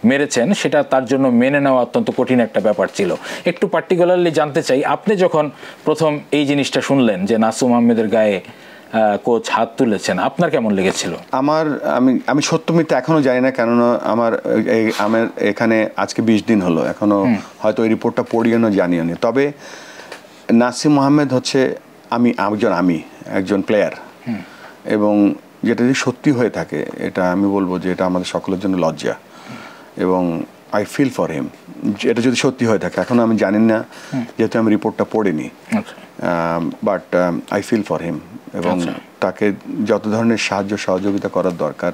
মেরেছেন, সেটা তার জন্য মেনে নেওয়া অত্যন্ত কঠিন একটা ব্যাপার ছিল। একটু পার্টিকুলারলি জানতে চাই, আপনি যখন প্রথম এই জিনিসটা শুনলেন যে নাসুম আহমেদের গায়ে কোচ হাত তুলেছেন, আপনার কেমন লেগেছিল? আমি সত্য মিথ্যা এখনো জানি না, কেননা আমার এখানে আজকে 20 দিন হলো, এখনো হয়তো ওই রিপোর্টটা পড়িও না, জানিও নি। তবে নাসিম আহমেদ হচ্ছে আমি একজন প্লেয়ার, এবং যেটা যদি সত্যি হয়ে থাকে, এটা আমি বলবো যে এটা আমাদের সকলের জন্য লজ্জা, এবং আই ফিল ফর হিম। এটা যদি সত্যি হয়ে থাকে, এখন আমি জানি না যেহেতু আমি রিপোর্টটা পড়িনি, but I feel for him. এবং তাকে যত ধরনের সাহায্য সহযোগিতা করার দরকার,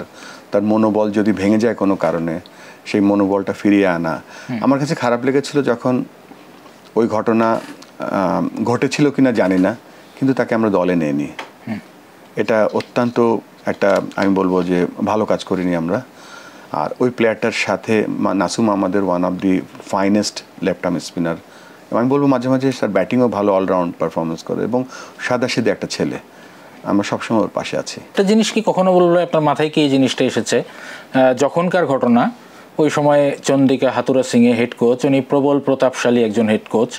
তার মনোবল যদি ভেঙে যায় কোনো কারণে, সেই মনোবলটা ফিরিয়ে আনা। আমার কাছে খারাপ লেগেছিল যখন ওই ঘটনা ঘটেছিল কিনা জানি না, কিন্তু তাকে আমরা দলে নেইনি। এটা অত্যন্ত একটা, আমি বলবো যে ভালো কাজ করিনি আমরা। আর ওই প্লেয়ারটার সাথে নাসুম আমাদের one of the finest left arm spinner, আমি বলবো মাঝে মাঝে তার ব্যাটিংও ভালো, অলরাউন্ড পারফরমেন্স করে, এবং সাদাসিধে একটা ছেলে। আমরা সবসময় ওর পাশে আছি। একটা জিনিস কি কখনো বললো আপনার মাথায় কি এই জিনিসটা এসেছে, যখনকার ঘটনা ওই সময় চন্দ্রিকা হাতুরা সিংয়ে হেড কোচ, উনি প্রবল প্রতাপশালী একজন হেড কোচ,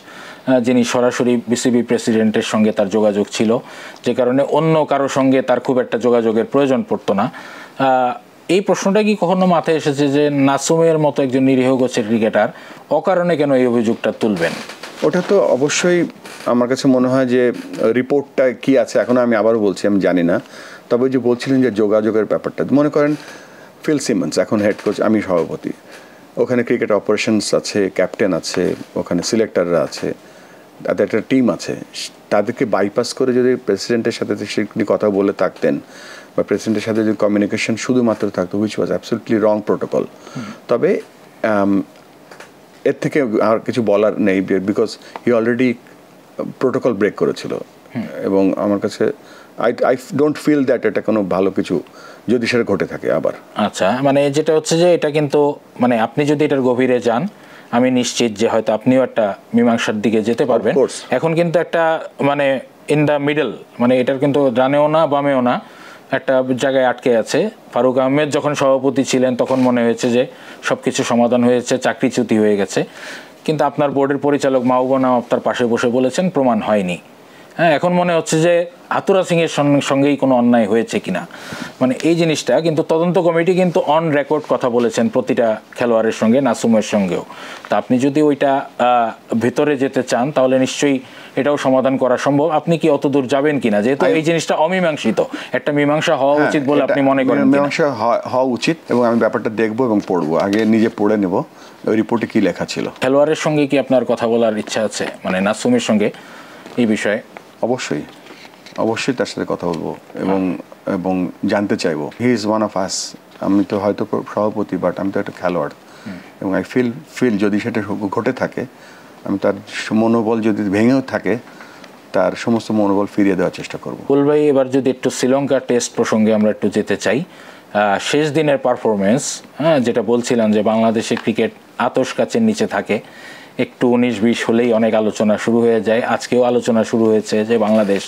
যিনি সরাসরি বিসিবি প্রেসিডেন্টের সঙ্গে তার যোগাযোগ ছিল, যে কারণে অন্য কারোর সঙ্গে তার খুব একটা যোগাযোগের প্রয়োজন পড়তো না। এই প্রশ্নটা কি কখনো মাথায় এসেছে যে নাসুমের মতো একজন নিরীহ কোচের ক্রিকেটার অকারণে কেন এই অভিযোগটা তুলবেন? ওটা তো অবশ্যই আমার কাছে মনে হয় যে রিপোর্টটা কি আছে, এখন আমি আবারও বলছি আমি জানি না। তবে যে বলছিলেন যে যোগাযোগের ব্যাপারটা, মনে করেন ফিল সিমন্স এখন হেড কোচ, আমি সভাপতি, ওখানে ক্রিকেট অপারেশনস আছে, ক্যাপ্টেন আছে, ওখানে সিলেক্টররা আছে, তাদের একটা টিম আছে। তাদেরকে বাইপাস করে যদি প্রেসিডেন্টের সাথে সেগুলি কথা বলে থাকতেন, বা প্রেসিডেন্টের সাথে যদি কমিউনিকেশন শুধুমাত্র থাকতো, which was absolutely wrong protocol. তবে এর থেকে আর কিছু বলার নেই, because he already protocol break করেছিল। এবং আমার কাছে আই ডোন্ট ফিল দ্যাট এটা কোনো ভালো কিছু যদি সেটা ঘটে থাকে আবার। আচ্ছা, মানে যেটা হচ্ছে যে এটা কিন্তু, মানে আপনি যদি এটার গভীরে যান, আমি নিশ্চিত যে হয়তো আপনিও একটা মীমাংসার দিকে যেতে পারবেন। এখন কিন্তু একটা মানে ইন দ্য মিডল, মানে এটার কিন্তু ডানেও না বামেও না, একটা জায়গায় আটকে আছে। ফারুক আহমেদ যখন সভাপতি ছিলেন তখন মনে হয়েছে যে সব কিছু সমাধান হয়েছে, চাকরিচ্যুতি হয়ে গেছে, কিন্তু আপনার বোর্ডের পরিচালক মাহবুবা আপনার পাশে বসে বলেছেন প্রমাণ হয়নি। হ্যাঁ, এখন মনে হচ্ছে যে হাতুরা সিংয়ের সঙ্গেই কোনো অন্যায় হয়েছে কিনা, মানে এই জিনিসটা কিন্তু তদন্ত কমিটি কিন্তু অন রেকর্ড কথা বলেছেন প্রতিটা খেলোয়াড়ের সঙ্গে, নাসুমের সঙ্গেও। তা আপনি যদি ওইটা ভেতরে যেতে চান, তাহলে নিশ্চয়ই এটাও সমাধান করা সম্ভব। আপনি কি অত দূর যাবেন কিনা, যেহেতু এই জিনিসটা অমীমাংসিত, একটা মীমাংসা হওয়া উচিত বলে আপনি মনে করেন? মীমাংসা হওয়া উচিত এবং আমি ব্যাপারটা দেখবো এবং পড়বো, আগে নিজে পড়ে নেব ওই রিপোর্টে কি লেখা ছিল। খেলোয়াড়ের সঙ্গে কি আপনার কথা বলার ইচ্ছা আছে, মানে নাসুমের সঙ্গে এই বিষয়ে? অবশ্যই অবশ্যই তার সাথে কথা বলবো এবং জানতে চাইবো। He is one of us. আমি তো হয়তো সভাপতি, বাট আমি তো একটা খেলোয়াড় এবং আই ফিল যদি সেটা ঘটে থাকে, আমি তার মনোবল যদি ভেঙেও থাকে, তার সমস্ত মনোবল ফিরিয়ে দেওয়ার চেষ্টা করব। বুল ভাই, এবার যদি একটু শ্রীলঙ্কা টেস্ট প্রসঙ্গে আমরা একটু যেতে চাই, শেষ দিনের পারফরমেন্স, যেটা বলছিলাম যে বাংলাদেশের ক্রিকেট আতশ কাচের নিচে থাকে, একটু 19-20 হলেই অনেক আলোচনা শুরু হয়ে যায়। আজকেও আলোচনা শুরু হয়েছে যে বাংলাদেশ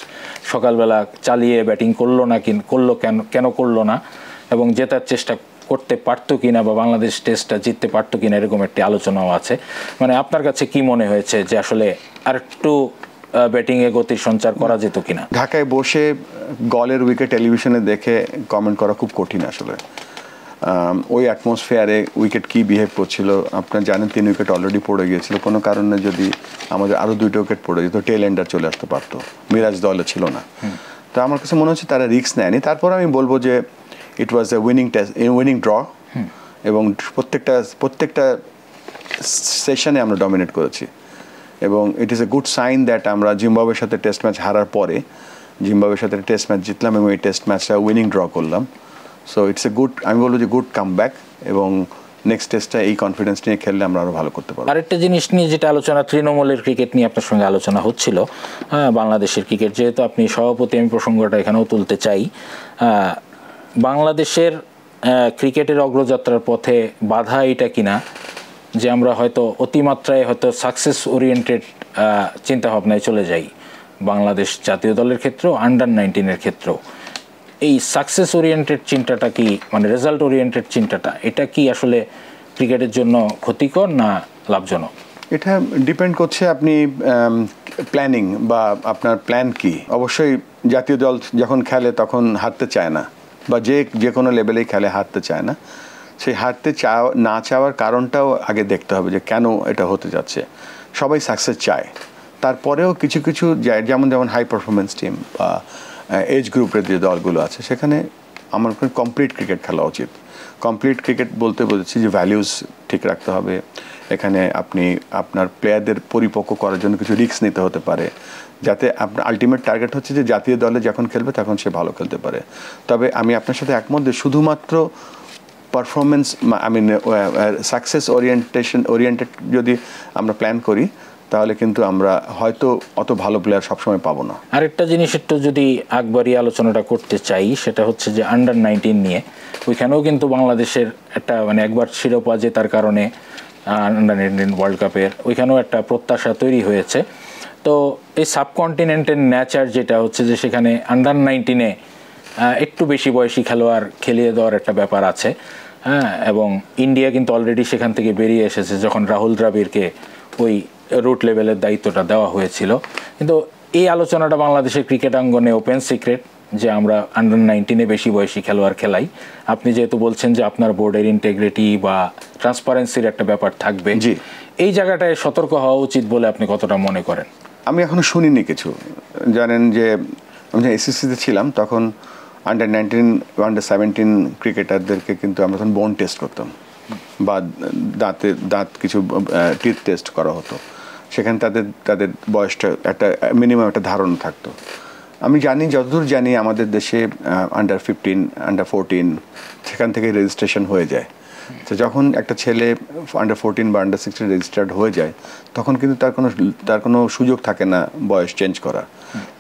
সকালবেলা চালিয়ে ব্যাটিং করলো না, কেন করলো না, এবং জেতার চেষ্টা করতে পারতো কিনা বা বাংলাদেশ টেস্টটা জিততে পারতো কিনা, এরকম একটি আলোচনাও আছে। মানে আপনার কাছে কি মনে হয়েছে যে আসলে আরেকটু ব্যাটিংয়ে গতির সঞ্চার করা যেত কিনা? ঢাকায় বসে গলের উইকেট টেলিভিশনে দেখে কমেন্ট করা খুব কঠিন আসলে। ওই অ্যাটমসফিয়ারে উইকেট কি বিহেভ করছিল, আপনারা জানেন 3 উইকেট অলরেডি পড়ে গিয়েছিল। কোনো কারণে যদি আমাদের আরও 2টা উইকেট পড়ে যেত, টেল এন্ডার চলে আসতে পারতো, মিরাজ দলে ছিল না। তো আমার কাছে মনে হচ্ছে তারা রিস্ক নেয়নি। তারপর আমি বলবো যে ইট ওয়াজ এ উইনিং ড্র এবং প্রত্যেকটা সেশনে আমরা ডমিনেট করেছি এবং it is a good sign that আমরা জিম্বাবুয়ের সাথে টেস্ট ম্যাচ হারার পরে জিম্বাবুয়ের সাথে টেস্ট ম্যাচ জিতলাম এবং এই টেস্ট ম্যাচটা উইনিং ড্র করলাম। সো ইটস এ গুড, আমি বলবো যে গুড কাম ব্যাক, এবং নেক্সট টেস্টটা এই কনফিডেন্স নিয়ে খেললে আমরা আরও ভালো করতে পারবো। আরেকটা জিনিস নিয়ে যেটা আলোচনা, তৃণমূলের ক্রিকেট নিয়ে আপনার সঙ্গে আলোচনা হচ্ছিল, বাংলাদেশের ক্রিকেট, যেহেতু আপনি সভাপতি, আমি প্রসঙ্গটা এখানেও তুলতে চাই। বাংলাদেশের ক্রিকেটের অগ্রযাত্রার পথে বাধা এটা কিনা যে আমরা হয়তো অতিমাত্রায় হয়তো সাকসেস ওরিয়েন্টেড চিন্তাভাবনায় চলে যাই, বাংলাদেশ জাতীয় দলের ক্ষেত্রেও আন্ডার-19 ক্ষেত্রেও। এই সাকসেস ওরিয়েন্টেড চিন্তাটা কি, মানে রেজাল্ট ওরিয়েন্টেড চিন্তাটা, এটা কি আসলে ক্রিকেটের জন্য ক্ষতিকর না লাভজনক? এটা ডিপেন্ড করছে আপনি প্ল্যানিং বা আপনার প্ল্যান কি। অবশ্যই জাতীয় দল যখন খেলে তখন হারতে চায় না, বা যে কোনো লেভেলেই খেলে হারতে চায় না। সেই হারতে না চাওয়ার কারণটাও আগে দেখতে হবে যে কেন এটা হতে যাচ্ছে। সবাই সাকসেস চায়, তারপরেও কিছু যেমন হাই পারফরমেন্স টিম বা এজ গ্রুপের যে দলগুলো আছে, সেখানে আমার কমপ্লিট ক্রিকেট খেলা উচিত। কমপ্লিট ক্রিকেট বলতে বলছি যে ভ্যালিউজ ঠিক রাখতে হবে। এখানে আপনার প্লেয়ারদের পরিপক্ক করার জন্য কিছু রিস্ক নিতে হতে পারে, যাতে আপনার আলটিমেট টার্গেট হচ্ছে যে জাতীয় দলে যখন খেলবে তখন সে ভালো খেলতে পারে। তবে আমি আপনার সাথে একমত যে শুধুমাত্র পারফরমেন্স, সাকসেস ওরিয়েন্টেড যদি আমরা প্ল্যান করি, তাহলে কিন্তু আমরা হয়তো অত ভালো প্লেয়ার সবসময় পাবো না। আরেকটা জিনিস একটু যদি আকবরই আলোচনাটা করতে চাই, সেটা হচ্ছে যে আন্ডার-19 নিয়ে। ওইখানেও কিন্তু বাংলাদেশের একটা, মানে একবার শিরোপা জেতার কারণে আন্ডার-19 ওয়ার্ল্ড কাপের ওইখানেও একটা প্রত্যাশা তৈরি হয়েছে। তো এই সাবকন্টিনেন্টের নেচার যেটা হচ্ছে যে সেখানে আন্ডার-19 একটু বেশি বয়সী খেলোয়াড় খেলিয়ে দেওয়ার একটা ব্যাপার আছে, এবং ইন্ডিয়া কিন্তু অলরেডি সেখান থেকে বেরিয়ে এসেছে যখন রাহুল দ্রাবিড়কে ওই রুট লেভেলের দায়িত্বটা দেওয়া হয়েছিল। কিন্তু এই আলোচনাটা বাংলাদেশের ক্রিকেট অঙ্গনে ওপেন সিক্রেট যে আমরা আন্ডার-19 বেশি বয়সী খেলোয়াড় খেলাই। আপনি যেহেতু বলছেন যে আপনার বোর্ডের ইন্টেগ্রিটি বা ট্রান্সপারেন্সির একটা ব্যাপার থাকবে, এই জায়গাটায় সতর্ক হওয়া উচিত বলে আপনি কতটা মনে করেন? আমি এখনো শুনিনি কিছু। জানেন যে আমি যখন এসএসসিতে ছিলাম তখন আন্ডার-19 আন্ডার-17 ক্রিকেটারদেরকে কিন্তু আমরা তখন বোন টেস্ট করতাম, বা দাঁত কিছু টিথ টেস্ট করা হতো। সেখানে তাদের বয়সটা একটা মিনিমাম একটা ধারণা থাকতো। আমি জানি, যতদূর জানি আমাদের দেশে আন্ডার-15 আন্ডার-14 সেখান থেকে রেজিস্ট্রেশন হয়ে যায়। তো যখন একটা ছেলে আন্ডার-14 বা আন্ডার-16 রেজিস্টার্ড হয়ে যায়, তখন কিন্তু তার কোনো সুযোগ থাকে না বয়স চেঞ্জ করা।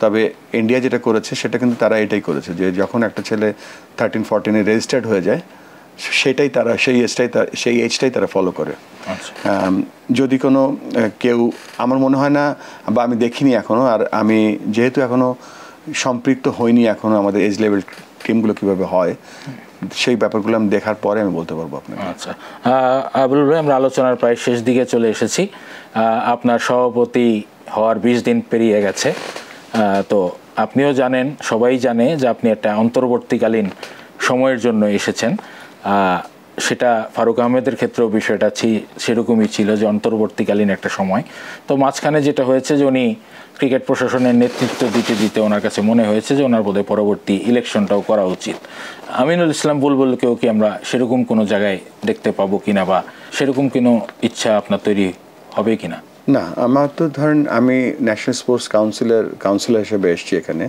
তবে ইন্ডিয়া যেটা করেছে সেটা কিন্তু তারা এটাই করেছে যে যখন একটা ছেলে 13-14 রেজিস্টার্ড হয়ে যায়, সেটাই তারা সেই এজটাই তারা ফলো করে। যদি কোনো কেউ, আমার মনে হয় না, বা আমি দেখিনি এখনও, আর আমি যেহেতু এখনও সম্পৃক্ত হইনি এখনও আমাদের এজ লেভেল টিমগুলো কীভাবে হয়, সেই ব্যাপারগুলো আমি দেখার পরে আমি বলতে পারবো আপনাকে। আচ্ছা আবুল ভাই, আমরা আলোচনার প্রায় শেষ দিকে চলে এসেছি। আপনার সভাপতি হওয়ার 20 দিন পেরিয়ে গেছে। তো আপনিও জানেন, সবাই জানে যে আপনি একটা অন্তর্বর্তীকালীন সময়ের জন্য এসেছেন। সেটা ফারুক আহমেদের ক্ষেত্রেও বিষয়টা সেরকমই ছিল যে অন্তর্বর্তীকালীন একটা সময়। তো মাঝখানে যেটা হয়েছে যে উনি ক্রিকেট প্রশাসনের নেতৃত্ব দিতে দিতে ওনার কাছে মনে হয়েছে যে ওনার বোধহয় পরবর্তী ইলেকশনটাও করা উচিত। আমিনুল ইসলাম বুলবুলকেও কি আমরা সেরকম কোনো জায়গায় দেখতে পাবো কিনা, বা সেরকম কোনো ইচ্ছা আপনার তৈরি হবে কিনা? না, আমার তো ধরেন আমি ন্যাশনাল স্পোর্টস কাউন্সিলর হিসেবে এসেছি এখানে।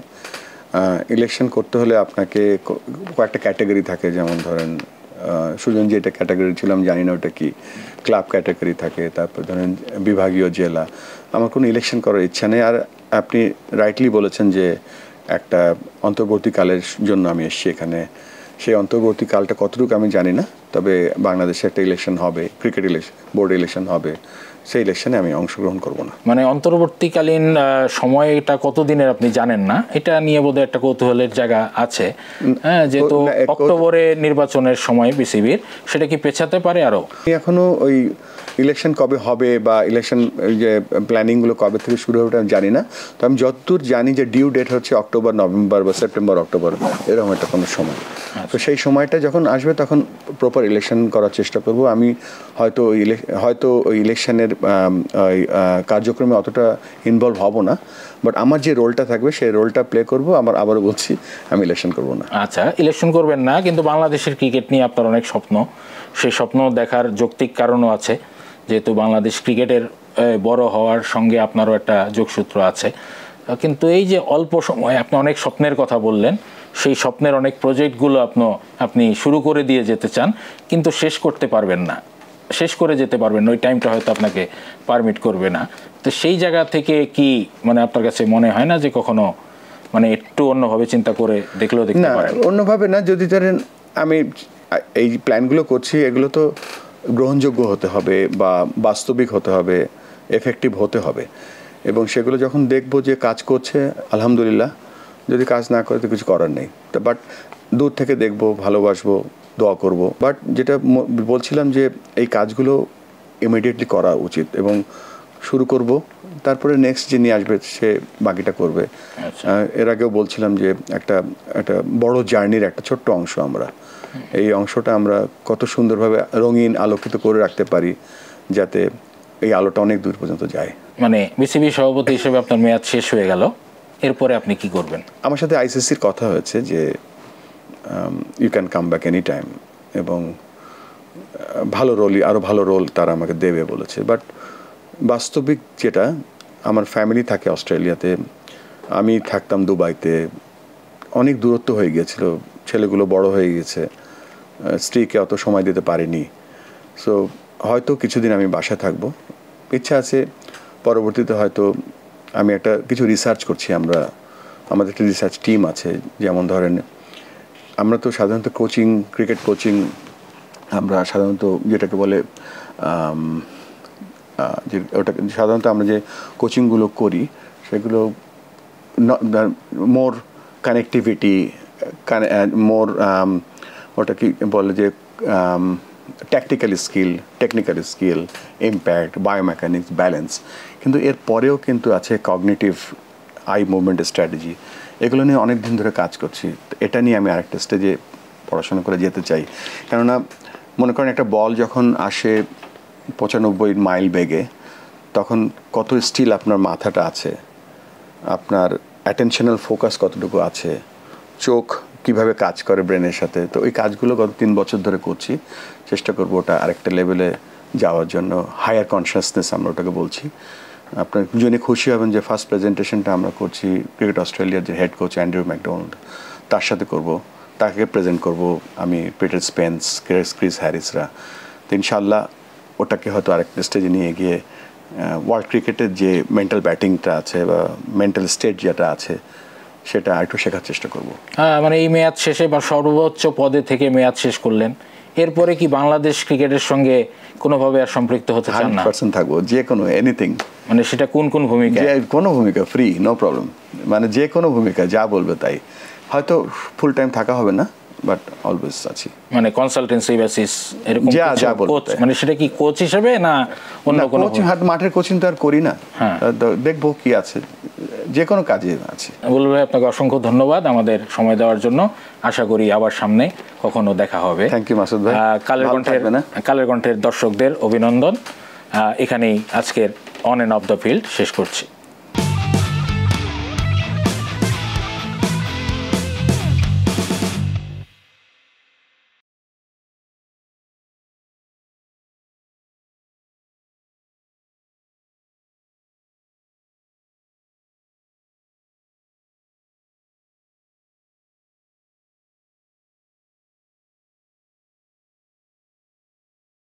ইলেকশন করতে হলে আপনাকে কয়েকটা ক্যাটাগরি থাকে, যেমন ধরেন সুজন যেটা ক্যাটাগরি ছিল আমি জানি না ওটা কি, ক্লাব ক্যাটাগরি থাকে, তারপর ধরেন বিভাগীয়, জেলা। আমার কোনো ইলেকশন করার ইচ্ছা নেই। আর আপনি রাইটলি বলেছেন যে একটা অন্তর্বর্তীকালের জন্য আমি এসেছি এখানে। সেই অন্তর্বর্তীকালটা কতটুকু আমি জানি না, তবে বাংলাদেশে একটা ইলেকশন হবে, ক্রিকেট বোর্ড ইলেকশন হবে, সেই ইলেকশনে আমি অংশগ্রহণ করব না। মানে অন্তর্বর্তীকালীন সময়টা কতদিনের আপনি জানেন না, এটা নিয়ে বোধহয় একটা কৌতূহলের জায়গা আছে। হ্যাঁ, যেহেতু অক্টোবরে নির্বাচনের সময় বিসিবির, সেটা কি পেছাতে পারে আরো? এখনো ওই ইলেকশন কবে হবে বা ইলেকশন যে প্ল্যানিংগুলো কবে থেকে শুরু হবে আমি জানি না। তো আমি যতদূর জানি যে ডিউ ডেট হচ্ছে অক্টোবর, নভেম্বর বা সেপ্টেম্বর, অক্টোবর, এরকম একটা কোনো সময়। তো সেই সময়টা যখন আসবে তখন প্রপার ইলেকশন করার চেষ্টা করব। আমি হয়তো ওই ইলেকশনের কার্যক্রমে অতটা ইনভলভ হব না, বাট আমার যে রোলটা থাকবে সেই রোলটা প্লে করব। আবারও বলছি, আমি ইলেকশন করব না। আচ্ছা, ইলেকশন করবেন না, কিন্তু বাংলাদেশের ক্রিকেট নিয়ে আপনার অনেক স্বপ্ন। সেই স্বপ্ন দেখার যৌক্তিক কারণও আছে, যেহেতু বাংলাদেশ ক্রিকেটের বড় হওয়ার সঙ্গে আপনারও একটা যোগসূত্র আছে। কিন্তু এই যে অল্প সময় আপনি অনেক স্বপ্নের কথা বললেন, সেই স্বপ্নের অনেক প্রজেক্টগুলো আপনি শুরু করে দিয়ে যেতে চান, কিন্তু শেষ করতে পারবেন না, শেষ করে যেতে পারবেন না, ওই টাইমটা হয়তো আপনাকে পারমিট করবে না। তো সেই জায়গা থেকে কি মানে আপনার কাছে মনে হয় না যে কখনো মানে একটু অন্যভাবে চিন্তা করে দেখলেও দেখতে পারেন? না, অন্যভাবে না। যদি ধরেন আমি এই প্ল্যানগুলো করছি, এগুলো তো গ্রহণযোগ্য হতে হবে বা বাস্তবিক হতে হবে, এফেক্টিভ হতে হবে, এবং সেগুলো যখন দেখবো যে কাজ করছে আলহামদুলিল্লাহ, যদি কাজ না করে তো কিছু করার নেই। তো বাট দূর থেকে দেখবো, ভালোবাসবো, দোয়া করব। বাট যেটা বলছিলাম যে এই কাজগুলো ইমিডিয়েটলি করা উচিত এবং শুরু করব, তারপরে নেক্সট যে নিয়ে আসবে সে বাকিটা করবে। এর আগেও বলছিলাম যে একটা বড় জার্নির একটা ছোট্ট অংশ আমরা, এই অংশটা আমরা কত সুন্দরভাবে রঙিন আলোকিত করে রাখতে পারি যাতে এই আলোটা অনেক দূর পর্যন্ত যায়। মানে বিসিবি সভাপতি হিসেবে আপনার মেয়াদ শেষ হয়ে গেল, এরপরে আপনি কি করবেন? আমার সাথে আইসিসির কথা হয়েছে যে you can come back any time, এবং আরও ভালো রোল তারা আমাকে দেবে বলেছে। বাট বাস্তবিক যেটা, আমার ফ্যামিলি থাকে অস্ট্রেলিয়াতে, আমি থাকতাম দুবাইতে, অনেক দূরত্ব হয়ে গিয়েছিল, ছেলেগুলো বড় হয়ে গেছে, স্ত্রীকে অত সময় দিতে পারিনি। সো হয়তো কিছুদিন আমি বাসায় থাকবো, ইচ্ছা আছে পরবর্তীতে হয়তো আমি কিছু রিসার্চ করছি। আমাদের একটা রিসার্চ টিম আছে, যেমন ধরেন আমরা তো সাধারণত ক্রিকেট কোচিং আমরা সাধারণত যেটাকে বলে যে ওটা সাধারণত আমরা যে কোচিংগুলো করি সেগুলো মোর কানেক্টিভিটি, মোর ওটা কি বলে যে technical skill, impact, biomechanics, balance, কিন্তু এর পরেও কিন্তু আছে কগনিটিভ, আই মুভমেন্ট স্ট্র্যাটেজি। এগুলো নিয়ে অনেক দিন ধরে কাজ করছি। এটা নিয়ে আমি আরেকটা স্টেজে পড়াশোনা করে যেতে চাই। কেননা মনে করেন একটা বল যখন আসে 95 মাইল বেগে, তখন কত স্টিল আপনার মাথাটা আছে, আপনার অ্যাটেনশনাল ফোকাস কতটুকু আছে, চোখ কিভাবে কাজ করে ব্রেনের সাথে। তো ওই কাজগুলো গত 3 বছর ধরে করছি, চেষ্টা করবো ওটা আরেকটা লেভেলে যাওয়ার জন্য, হায়ার কনসিয়াসনেস আমরা ওটাকে বলছি। আপনার জেনে খুশি হবেন যে ফার্স্ট প্রেজেন্টেশনটা আমরা করছি ক্রিকেট অস্ট্রেলিয়ার যে হেড কোচ অ্যান্ড্রু ম্যাকডোনাল্ড, তার সাথে করব, তাকে প্রেজেন্ট করব আমি, পিটার স্পেন্স, ক্রিস হ্যারিসরা। তো ইনশাআল্লাহ ওটাকে হয়তো আরেকটা স্টেজে নিয়ে গিয়ে ওয়ার্ল্ড ক্রিকেটের যে মেন্টাল ব্যাটিংটা আছে বা মেন্টাল স্টেট যেটা আছে সেটা একটু শেখার চেষ্টা করব। হ্যাঁ, মানে এই মেয়াদ শেষে বা সর্বোচ্চ পদে থেকে মেয়াদ শেষ করলেন, এরপরে কি বাংলাদেশ ক্রিকেটের সঙ্গে কোনোভাবে আর সম্পৃক্ত হতে চান না? 100% থাকবো, যে কোনো এনিথিং। মানে সেটা কোন ভূমিকা? যে কোনো ভূমিকা, ফ্রি, নো প্রবলেম। মানে যে কোনো ভূমিকা, যা বলবে তাই। হয়তো ফুল টাইম থাকা হবে না, বাট অলওয়েজ আছি। মানে কনসালটেন্সি বেসিস এরকম যা বলতে, মানে সেটা কি কোচ হিসেবে না অন্য কোনো? মাঠের কোচিং তো আর করি না, দেখবো কি আছে, যে কোনো কাজে আছে। বুলবুল ভাই, আপনাকে অসংখ্য ধন্যবাদ আমাদের সময় দেওয়ার জন্য। আশা করি আবার সামনে কখনো দেখা হবে। থ্যাংক ইউ মাসুদ ভাই। কালের কণ্ঠের দর্শকদের অভিনন্দন। এখানেই আজকের on end of the field শেষ করছি।